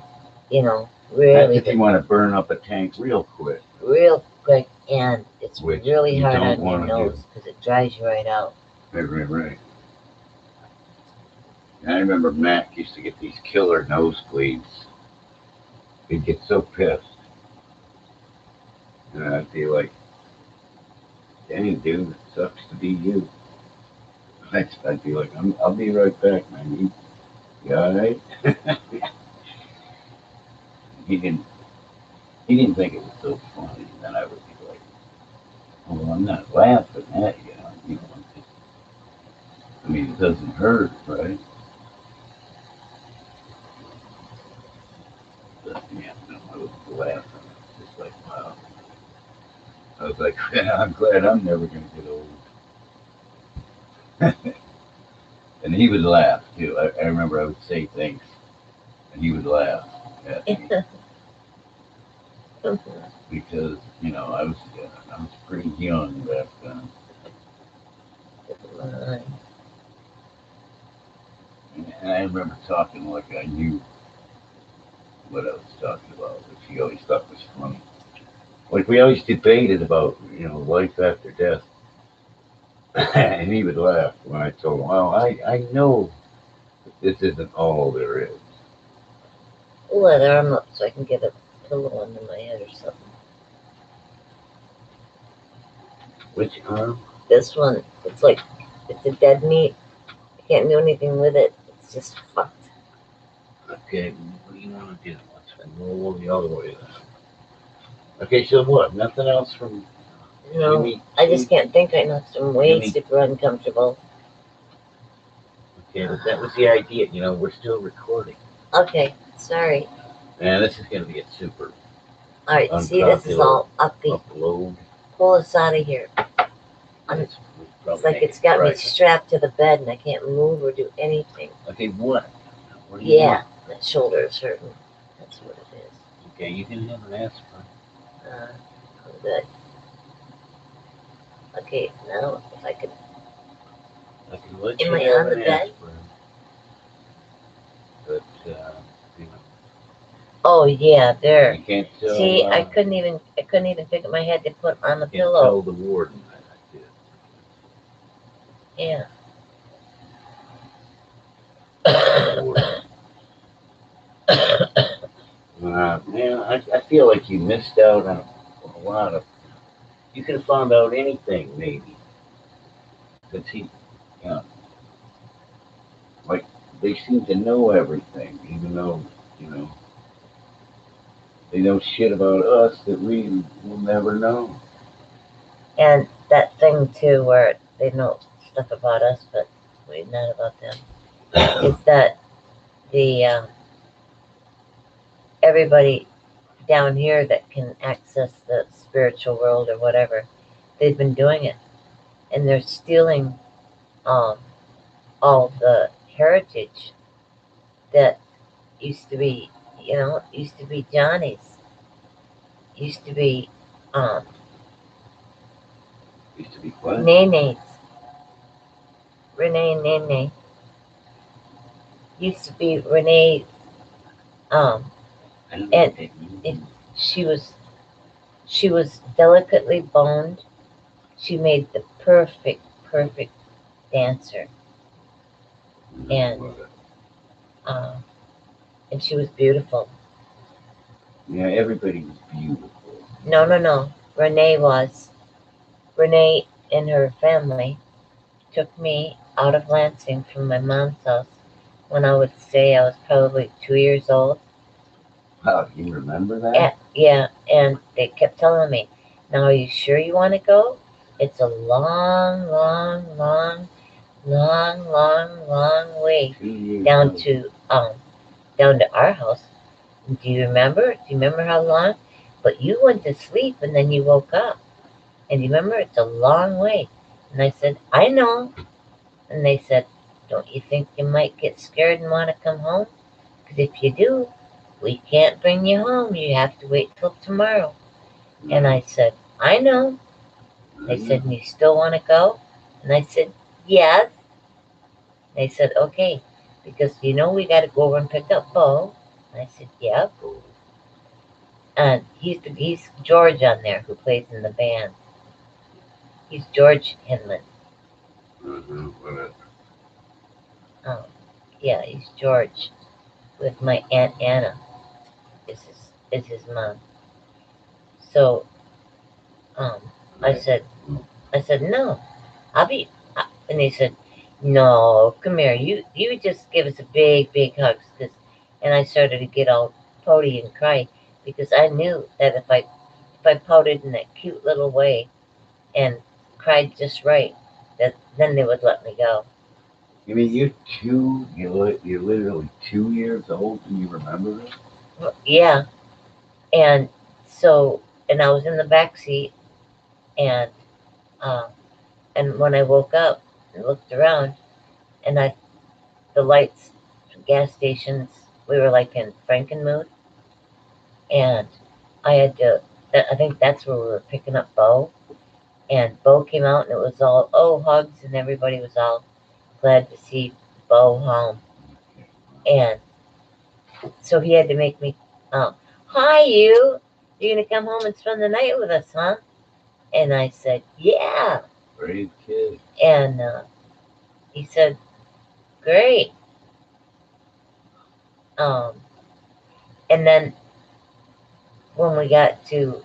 you know, That's really, if you want to burn up a tank real quick. real quick. And it's Which really you hard don't on your wanna nose because it dries you right out. Right. And I remember Mac used to get these killer nosebleeds. He'd get so pissed. And I'd be like, dang, dude, it sucks to be you. I'd be like, I'll be right back, man. You all right? he didn't think it was so funny. And then I would be like, oh, well, I'm not laughing at you. You know, I mean, it doesn't hurt, right? But yeah, no, I was laughing. Just like, wow. I was like, yeah, I'm glad I'm never going to get old. And he would laugh too. I remember I would say things, and he would laugh at me because you know I was pretty young back then. And I remember talking like I knew what I was talking about, which he always thought was funny. Like we always debated about, you know, life after death. And he would laugh when I told him, well, I know that this isn't all there is. Pull that arm up so I can get a pillow under my head or something. Which arm? This one, it's like, it's a dead meat. I can't do anything with it. It's just fucked. Okay, what do you want to do? Let's roll the other way then. Okay, so what? Nothing else from No, I just can't think right now. I'm way super uncomfortable. Okay, but that was the idea. We're still recording. Okay, sorry. And this is going to be a super Alright, see, this is all upbeat. upload. Pull us out of here. It's like it's got me strapped to the bed and I can't move or do anything. Okay, what? What do you want? That shoulder is hurting. That's what it is. Okay, you can have an aspirin. I'm good. Okay, now if I could. Am I on the bed? But, oh yeah, there. You can't tell. See, I couldn't even pick up my head to put on the pillow. Tell the warden that I did. Yeah. Man, I feel like you missed out on a lot of. You could have found out anything, maybe. Because like, they seem to know everything, even though, they know shit about us that we will never know. And that thing, too, where they know stuff about us, but we're not about them, is that the everybody down here that can access the spiritual world or whatever, they've been doing it. And they're stealing all the heritage that used to be, used to be Johnny's. Used to be Used to be what? Nene's. Renee Nene. Used to be Renee and she was delicately boned. She made the perfect dancer. And she was beautiful. Yeah, everybody was beautiful. No. Renee was. Renee and her family took me out of Lansing from my mom's house when I would say I was probably 2 years old. Wow, you remember that? Yeah, and they kept telling me, now are you sure you want to go? It's a long way down to our house. Do you remember? Do you remember how long? But you went to sleep and then you woke up. And you remember, it's a long way. And I said, I know. And they said, don't you think you might get scared and want to come home? Because if you do, we can't bring you home. You have to wait till tomorrow. And I said, I know. They said, and you still want to go? And I said, yes. They said, okay, because we got to go over and pick up Bo. And I said, yeah. And he's George on there who plays in the band. He's George Hinman. Yeah, he's George. With my Aunt Anna is his mom. So I said no, I'll be. And they said, no, come here. You just give us a big hug, and I started to get all pouty and cry because I knew that if I pouted in that cute little way and cried just right, that then they would let me go. You mean you're two? You're literally 2 years old and you remember this? Well, yeah, and so I was in the back seat, and when I woke up and looked around, and the lights, gas stations, we were like in Frankenmuth, and I had to. I think that's where we were picking up Bo, and Bo came out, and it was all hugs, and everybody was all glad to see Bo home, and so he had to make me, hi you, you're gonna come home and spend the night with us, huh? And I said, yeah. Brave kid. And he said, great. And then when we got to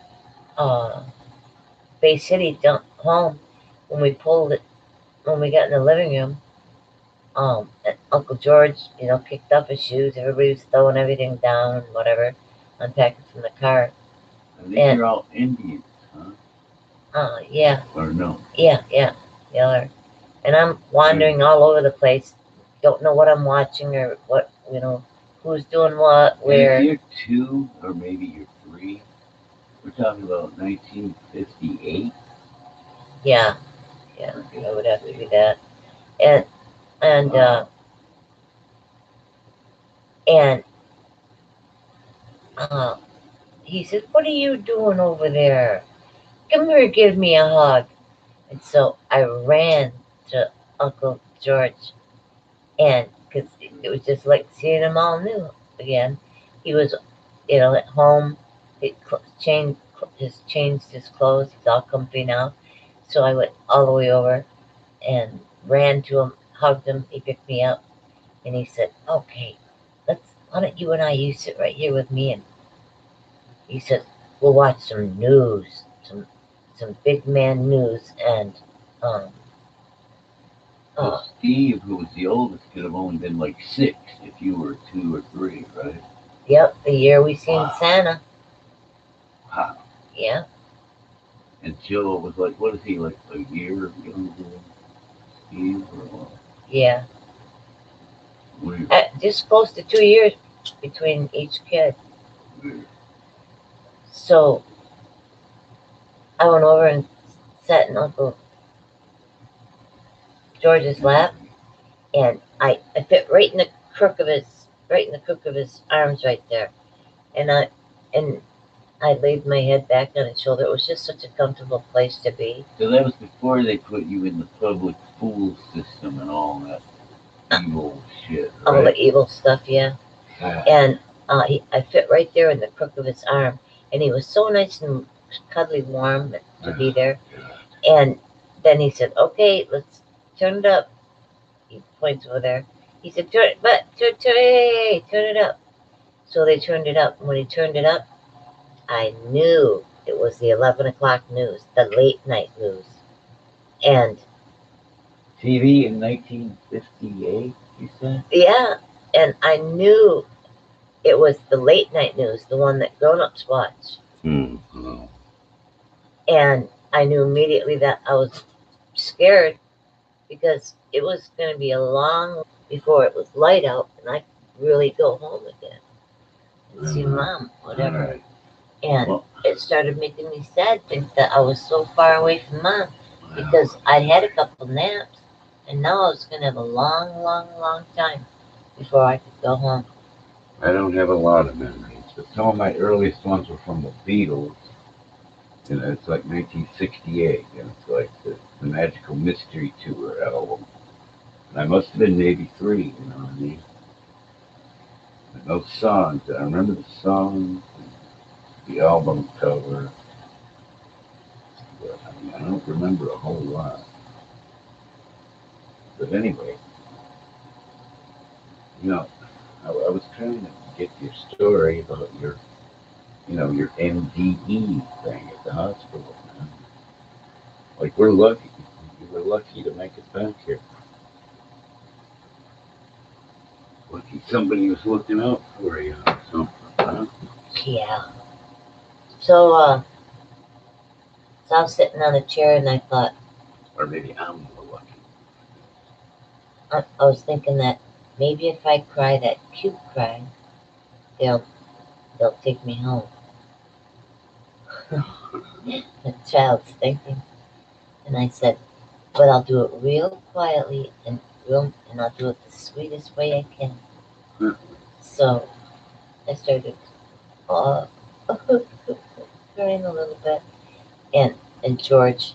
Bay City home, when we pulled it, when we got in the living room, and Uncle George, picked up his shoes. Everybody was throwing everything down, whatever, unpacking from the car. I think you're all Indians, huh? Yeah. Or no? Yeah. And I'm wandering all over the place. Don't know what I'm watching or what, who's doing what, where. And if you're 2 or maybe you're 3, we're talking about 1958. Yeah, it would have to be that. And Wow. uh, he said, "What are you doing over there? Come here, give me a hug." And so I ran to Uncle George, and because it was just like seeing him all new again. He was, at home. He changed his clothes. He's all comfy now. So I went all the way over and ran to him, hugged him. He picked me up, and he said, "Okay, why don't you and you sit right here with me?" And he said, "We'll watch some news, some big man news." And um, So Steve, who was the oldest, could have only been like 6 if you were 2 or 3, right? Yep, the year we seen Santa. Wow. Yeah. And Joe was like, what is he, like a year younger than Steve or what? Yeah. Weird. Just close to 2 years between each kid. Weird. So I went over and sat in Uncle George's lap, and I fit right in the crook of his arms right there, and I laid my head back on his shoulder. It was just such a comfortable place to be. So that was before they put you in the public school system and all that evil shit, right? All the evil stuff, yeah. And I fit right there in the crook of his arm, and he was so nice and cuddly warm to be there. And then he said, "Okay, let's turn it up." He points over there. He said, "Turn it up." So they turned it up. And when he turned it up, I knew it was the 11 o'clock news, the late night news. And TV in 1958, you said? yeah, and I knew it was the late night news, the one that grown-ups watch. Mm-hmm. And I knew immediately that I was scared because it was going to be a long before it was light out, and I could really go home again and see Mom, whatever. Right. And it started making me sad, think that I was so far away from Mom, because I had a couple naps, and now I was going to have a long, long, long time before I could go home. I don't have a lot of memories, but some of my earliest ones were from the Beatles. It's like 1968. It's like the Magical Mystery Tour album. And I must have been maybe 3, you know what I mean? And those songs, I remember the songs, the album cover. But, I don't remember a whole lot. But anyway, I was trying to get your story about your MDE thing at the hospital. Man. Like, we're lucky. We were lucky to make it back here. Lucky somebody was looking out for you or something, huh? Yeah. So I was sitting on a chair, and I thought, or maybe I'm lucky. I was thinking that maybe if I cry that cute cry, they'll take me home. The child's thinking, and I said, but I'll do it real quietly and I'll do it the sweetest way I can. So I started crying a little bit, and George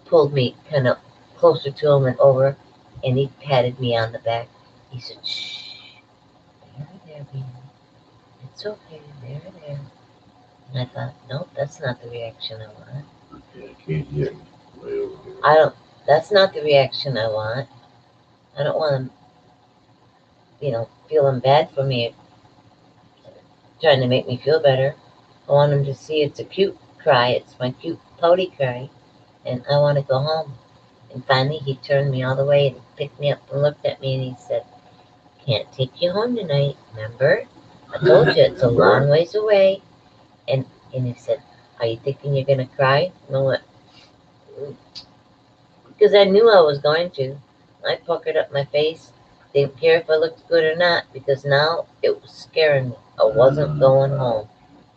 pulled me kind of closer to him and over, and he patted me on the back. He said, "Shh, there, baby. It's okay, there." And I thought, nope, that's not the reaction I want. Okay, I can't hear you. That's not the reaction I want. I don't want him, feeling bad for me, trying to make me feel better. I want him to see it's a cute cry. It's my cute pouty cry. and I want to go home. And finally, he turned me all the way and picked me up and looked at me and he said, "Can't take you home tonight, remember? I told you it's a long ways away." And he said, "Are you thinking you're going to cry?" And I went, because I knew I was going to. I puckered up my face, didn't care if I looked good or not, because now it was scaring me. I wasn't going home.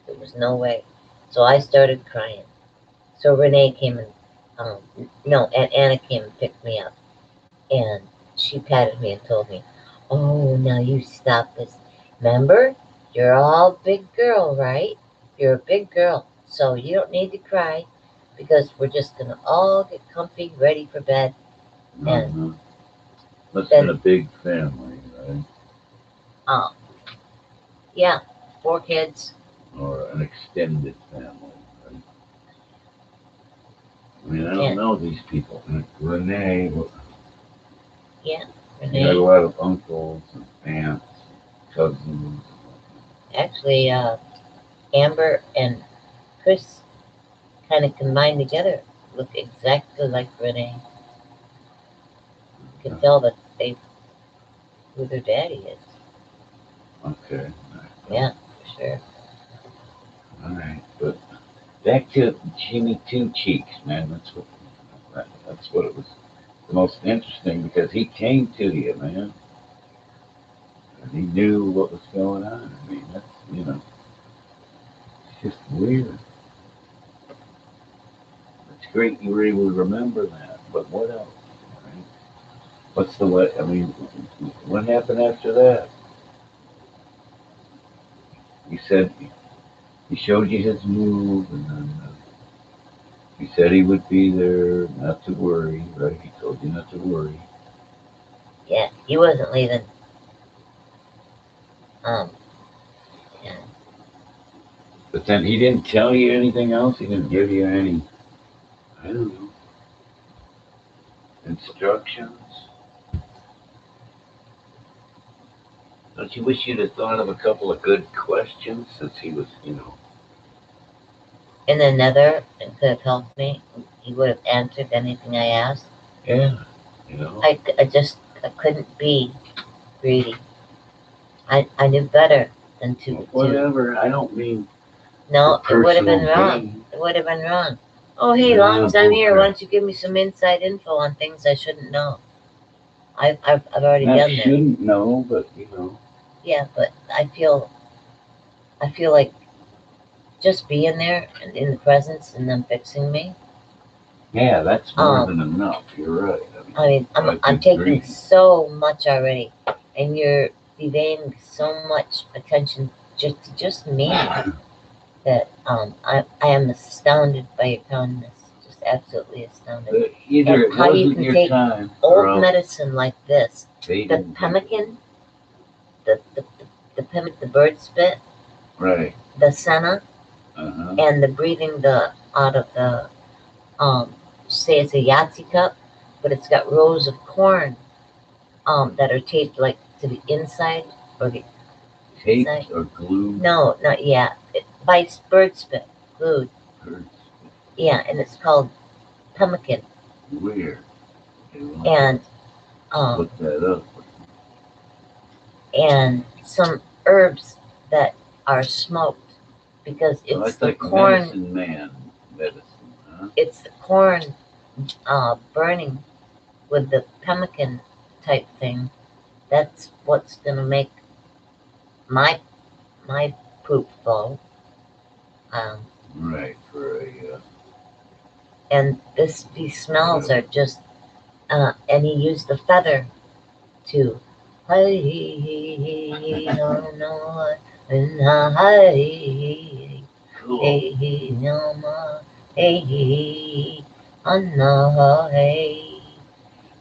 There was no way. So I started crying. So Renee came and, no, and Anna came and picked me up. And she patted me and told me, "Oh, now you stop this. Remember, you're all big girl, right? You're a big girl, so you don't need to cry because we're just going to all get comfy, ready for bed." And Must have been a big family, right? um, yeah, 4 kids. Or an extended family, right? I mean, I don't know these people. Renee, Yeah, you had a lot of uncles and aunts, cousins. Actually, Amber and Chris kind of combined together look exactly like Renee. You can tell that they who their daddy is. Okay. Yeah, for sure. All right, but back to Jimmy Two Cheeks, man. That's what it was the most interesting because he came to you, man, and he knew what was going on. I mean, that's it's just weird. It's great you were able to remember that, but what else? Right? What's the what? I mean, what happened after that? He said he showed you his move, and then he said he would be there, not to worry. Right? He told you not to worry. Yeah, he wasn't leaving. Um, yeah. But then he didn't tell you anything else. He didn't give you any, I don't know, instructions. Don't you wish you'd have thought of a couple of good questions since he was. And another could have helped me. He would have answered anything I asked. Yeah, I couldn't be greedy. I knew better than to. Whatever. I don't mean. No, it would have been wrong. It would have been wrong. Oh, hey, long as I'm here, why don't you give me some inside info on things I shouldn't know? I've already done that. Shouldn't know, but. Yeah, but I feel like just being there and in the presence and them fixing me. Yeah, that's more than enough. You're right. I mean, I'm taking so much already, and you're devoting so much attention just me that I am astounded by your kindness, just absolutely astounded. But either and how you can take time, old medicine like this, the pemmican, the pemmican, the bird spit, right, the senna, and the breathing the out of the say it's a Yahtzee cup, but it's got rows of corn that are taped like to the inside or the taped inside. Or glued. No, not yet. By bird spit, glued. Bird spit. Yeah, and it's called pemmican. Weird. And look that up. And some herbs that are smoked because it's the like corn. Medicine man medicine, huh? It's the corn burning with the pemmican type thing. That's what's gonna make my my poop flow. Right, for and these smells are just and he used the feather to and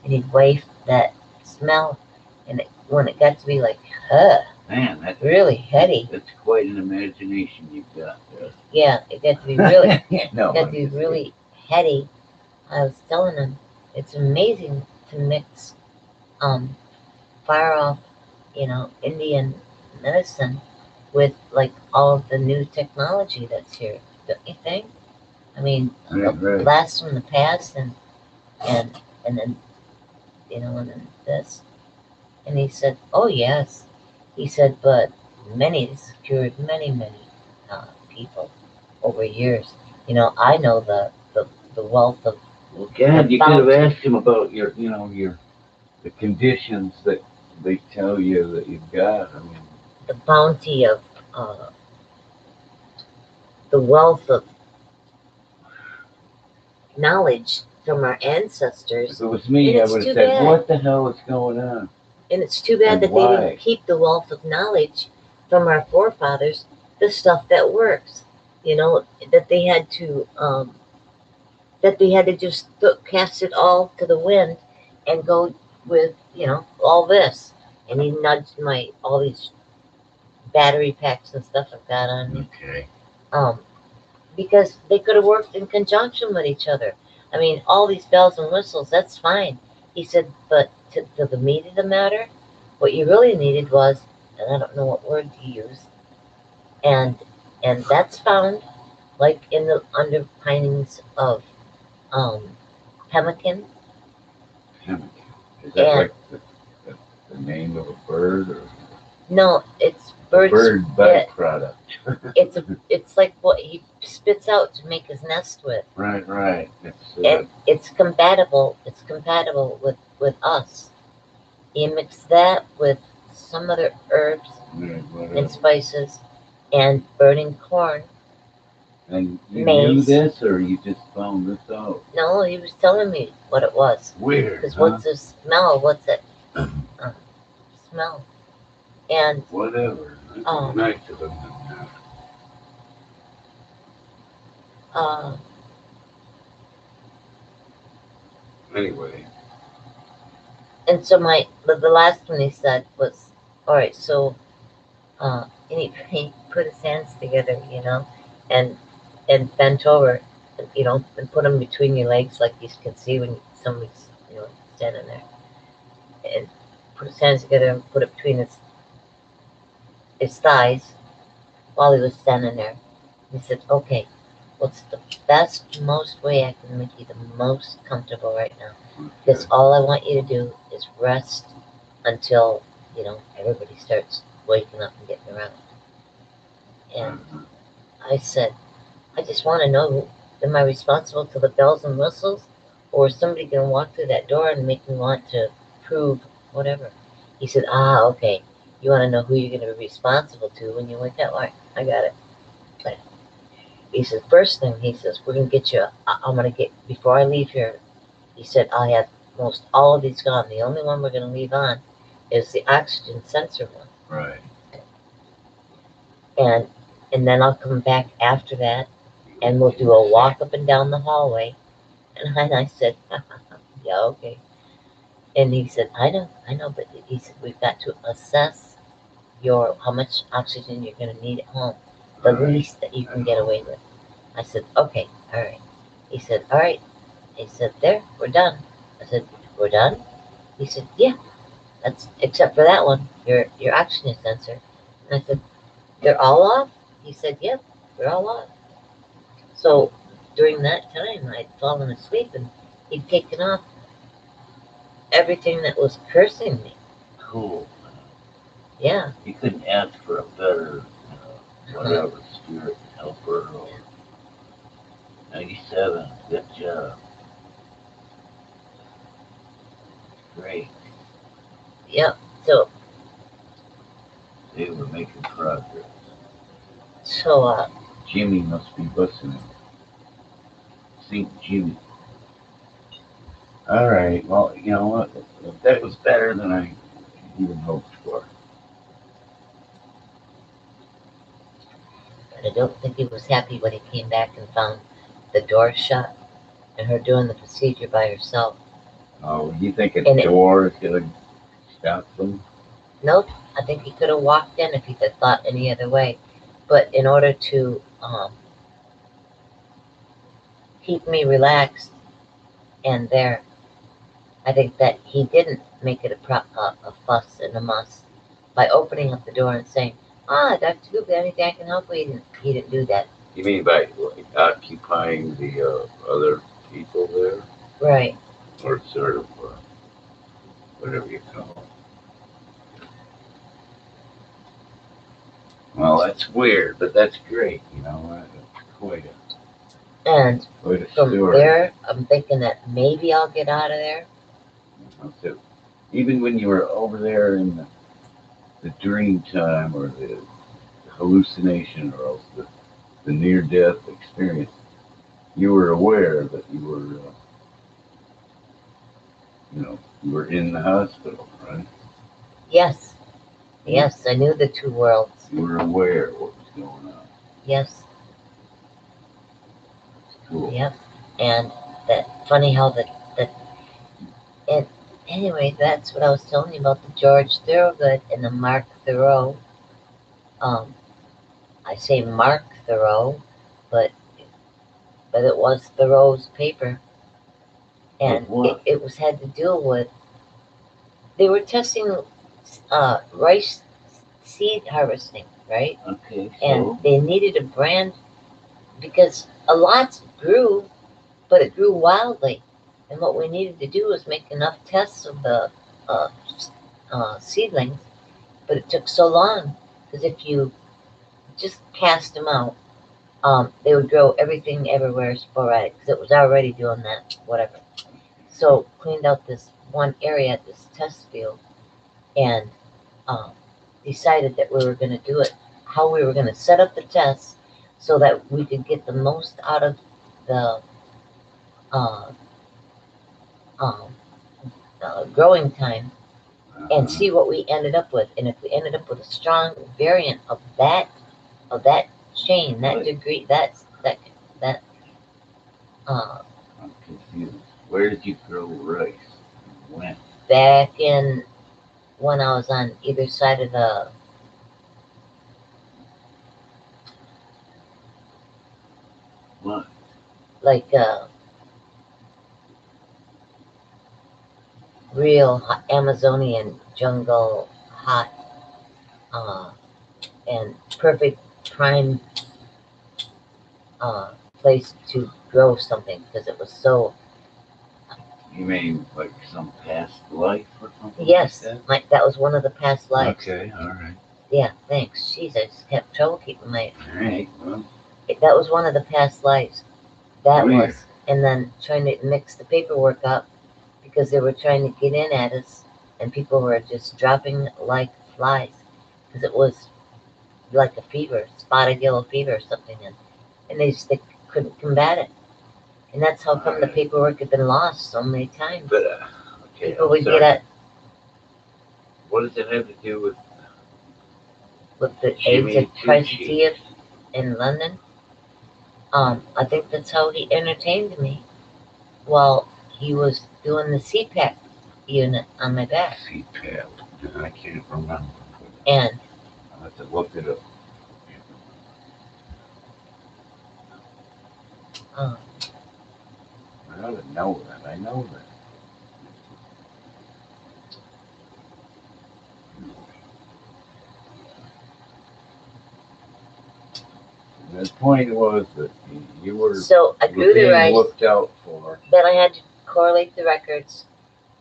he'd wave that smell, and when it got to be like, man, that's really heady. That's quite an imagination you've got there. Yeah, it got to be really, no, got to be really heady. I was telling him, it's amazing to mix far off, Indian medicine with like all of the new technology that's here. Don't you think? I mean, Right. blast from the past, and and then and then this. And he said, "Oh yes," he said, "but this cured many people over years. I know the wealth of Well, God, the you could have bounty, asked him about the conditions that they tell you that you've got. I mean, the bounty of uh, the wealth of knowledge from our if ancestors." it was And me, I it's would too have said, bad. "What the hell is going on?" And it's too bad And that they why? didn't keep the wealth of knowledge from our forefathers, the stuff that works. You know, that they had to just cast it all to the wind and go with all this. And he nudged my all these battery packs and stuff I've got on me. Okay. Um, because they could have worked in conjunction with each other. I mean, all these bells and whistles, that's fine. He said, but to the meat of the matter, what you really needed was, and I don't know what word to use, and that's found like in the underpinnings of um, pemmican. Pemmican. Is that And like the name of a bird or no, it's a birds. bird byproduct? It's like what he spits out to make his nest with. Right. And it's compatible. It's compatible with us. You mix that with some other herbs and spices and burning corn. And you maize. knew this, or you just found this out? No, he was telling me what it was. Weird. Because huh? what's the smell? What's it smell? And Whatever. um, Nice of them. uh, Anyway, and so the last one he said was, all right, so and he put his hands together, and bent over, and put them between your legs like you can see when somebody's standing there, and put his hands together and put it between his thighs while he was standing there. He said, "Okay, what's the best, most way I can make you the most comfortable right now? Because all I want you to do is rest until everybody starts waking up and getting around." And I said, "I just want to know, am I responsible for the bells and whistles, or is somebody going to walk through that door and make me want to prove whatever?" He said, okay. You want to know who you're going to be responsible to when you wake up? All right, I got it. But he said, first thing, he says, we're going to get you, I'm going to get, before I leave here, he said, I have most all of these gone. The only one we're going to leave on is the oxygen sensor one. right. And then I'll come back after that, and we'll do a walk up and down the hallway. And I said, yeah, okay. And he said, I know, but he said, we've got to assess how much oxygen you're going to need at home, the least that you can get away with. I said, okay, all right. He said, all right. He said, there, we're done. I said, we're done? He said, yeah, that's except for that one, your oxygen sensor. And I said, they're all off? He said, yep, they're all off. So during that time, I'd fallen asleep, and he'd taken off everything that was cursing me. Cool. Yeah. You couldn't ask for a better, whatever, spirit helper or 97. Good job. Great. Yep. So They were making progress. So Jimmy must be listening. St. Jimmy. All right. Well, you know what? That was better than I even hoped for. but I don't think he was happy when he came back and found the door shut and her doing the procedure by herself. Oh, you think a And door is going to stop them? Nope. I think he could have walked in if he had thought any other way. But in order to keep me relaxed and there, I think that he didn't make it a fuss and a muss by opening up the door and saying, Dr. Goop, anything I can help with? He didn't do that. You mean by like, occupying the other people there, Right. or sort of whatever you call it? Well, that's weird, but that's great. You know, that's And quite a from story. there, I'm thinking that maybe I'll get out of there. So, even when you were over there in the dream time or the hallucination or else the near death experience, you were aware that you were, you were in the hospital, right? Yes. Yes, I knew the two worlds. You were aware of what was going on. Yes. Cool. Yep. And that funny how and anyway, that's what I was telling you about the George Thorogood and the Mark Thoreau. I say Mark Thoreau, but it was Thoreau's paper, and it was had to deal with. They were testing rice seed harvesting, right? Okay. And they needed a brand because a lot grew, but it grew wildly. And what we needed to do was make enough tests of the seedlings, but it took so long because if you just cast them out, they would grow everything everywhere sporadic because it was already doing that, whatever. So cleaned out this one area at this test field and decided that we were going to do it, how we were going to set up the tests so that we could get the most out of the growing time and see what we ended up with. And if we ended up with a strong variant of that chain, that degree, that I'm confused. Where did you grow rice? When? back in when I was on either side of the what? Like real hot Amazonian jungle, hot and perfect prime place to grow something because it was so. You mean like some past life or something? Yes, like that was one of the past lives. Okay, all right. Yeah, thanks. Jeez, I just kept trouble keeping my. All right, well. That was one of the past lives. That Weird. was, and then trying to mix the paperwork up because they were trying to get in at us, and people were just dropping like flies because it was like a fever, spotted yellow fever or something, and they couldn't combat it. And that's how come the paperwork had been lost so many times. But, okay, people would get at. What does it have to do with the AIDS at Christ in London? I think that's how he entertained me while he was doing the CPAP unit on my back. CPAP? I can't remember. And I'll have to look it up. I ought to know that. I know that. The point was that you were so I grew the rice looked out for. Then I had to correlate the records,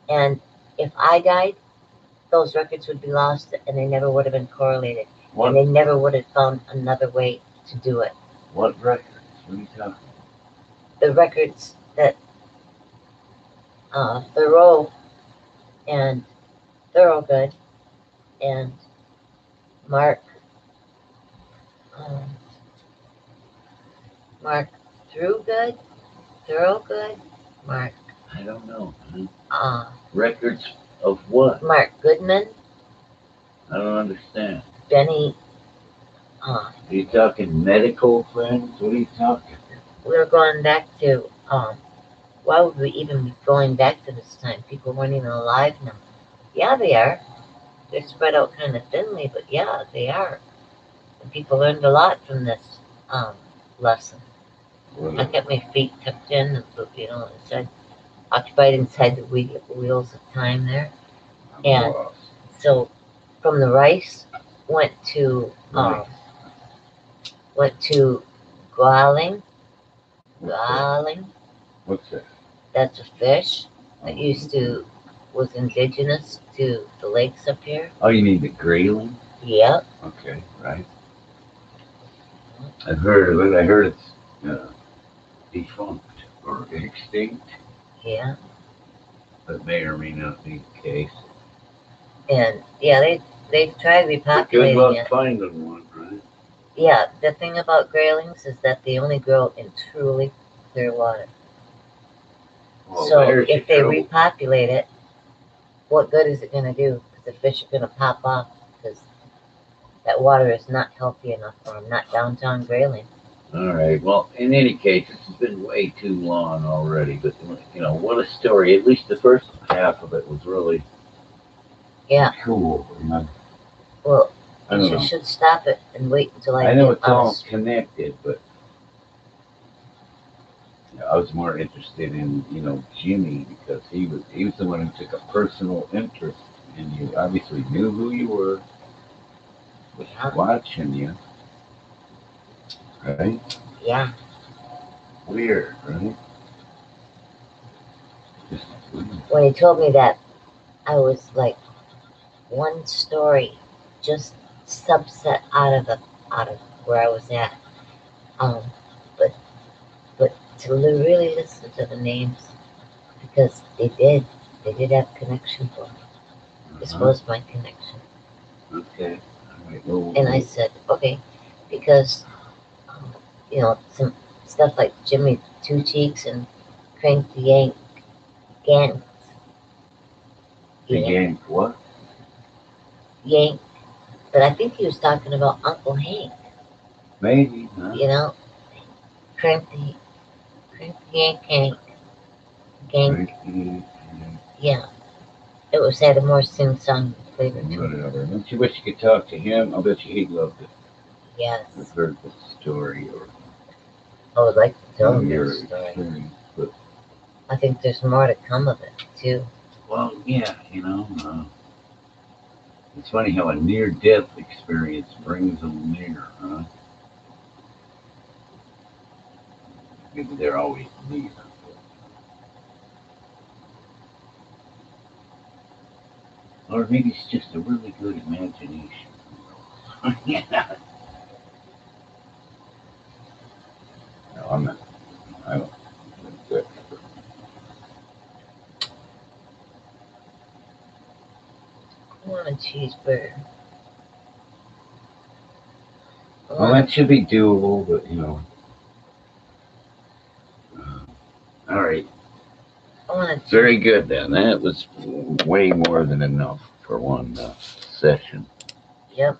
and if I died, those records would be lost, and they never would have been correlated, and they never would have found another way to do it. What records? What are you talking about? The records that Thoreau and Thorogood and Mark Thorogood, Mark. I don't know. Records of what? Mark Goodman. I don't understand. Benny. Are you talking medical friends? What are you talking? We were going back to why would we even be going back to this time? People weren't even alive now. Yeah, they are. They're spread out kind of thinly, but yeah, they are. And people learned a lot from this lesson. I kept my feet tucked in, inside, occupied inside the wheels of time there. And so from the rice went to Growling. What's that? Growling. What's that? That's a fish that was indigenous to the lakes up here. Oh, you mean the grayling? Yep. Okay, right. I've heard of it. I heard it's defunct or extinct. Yeah. That may or may not be the case. And yeah, they've tried But good repopulating luck it. finding one, right? Yeah, the thing about graylings is that they only grow in truly clear water. Well, So there's if your they trouble. repopulate it, what good is it going to do? Because the fish are going to pop off because that water is not healthy enough for them, not downtown grayling. All right. Well, in any case, it's been way too long already. But what a story! At least the first half of it was really cool. Well, I don't know. you should stop it and wait until I know it's all connected, but I was more interested in Jimmy because he was the one who took a personal interest in you. Obviously knew who you were, was watching you, right? Yeah. Weird, right? Just weird. When he told me that, I was like one story, just subset out of where I was at. But to really listen to the names, because they did have connection for me. This was my connection. Okay. All right. Well, And I said, okay, because some stuff like Jimmy Two Cheeks and Crank the Yank, Gank, Yank what? Yank. But I think he was talking about Uncle Hank. Maybe, huh? Crank the Yank, Hank, Gank. Yeah, it had a more sing-song flavor to it. Whatever. Don't you wish you could talk to him? I bet you he'd love to Yes. have heard the story or I would like to tell him your this story. experience, but I think there's more to come of it, too. well, yeah, it's funny how a near-death experience brings them near, huh? Maybe they're always near. Or maybe it's just a really good imagination. Yeah. No, I'm not. I don't think that. I want a cheeseburger. Well, that should be doable, but all right. Very good then. That was way more than enough for one session. Yep.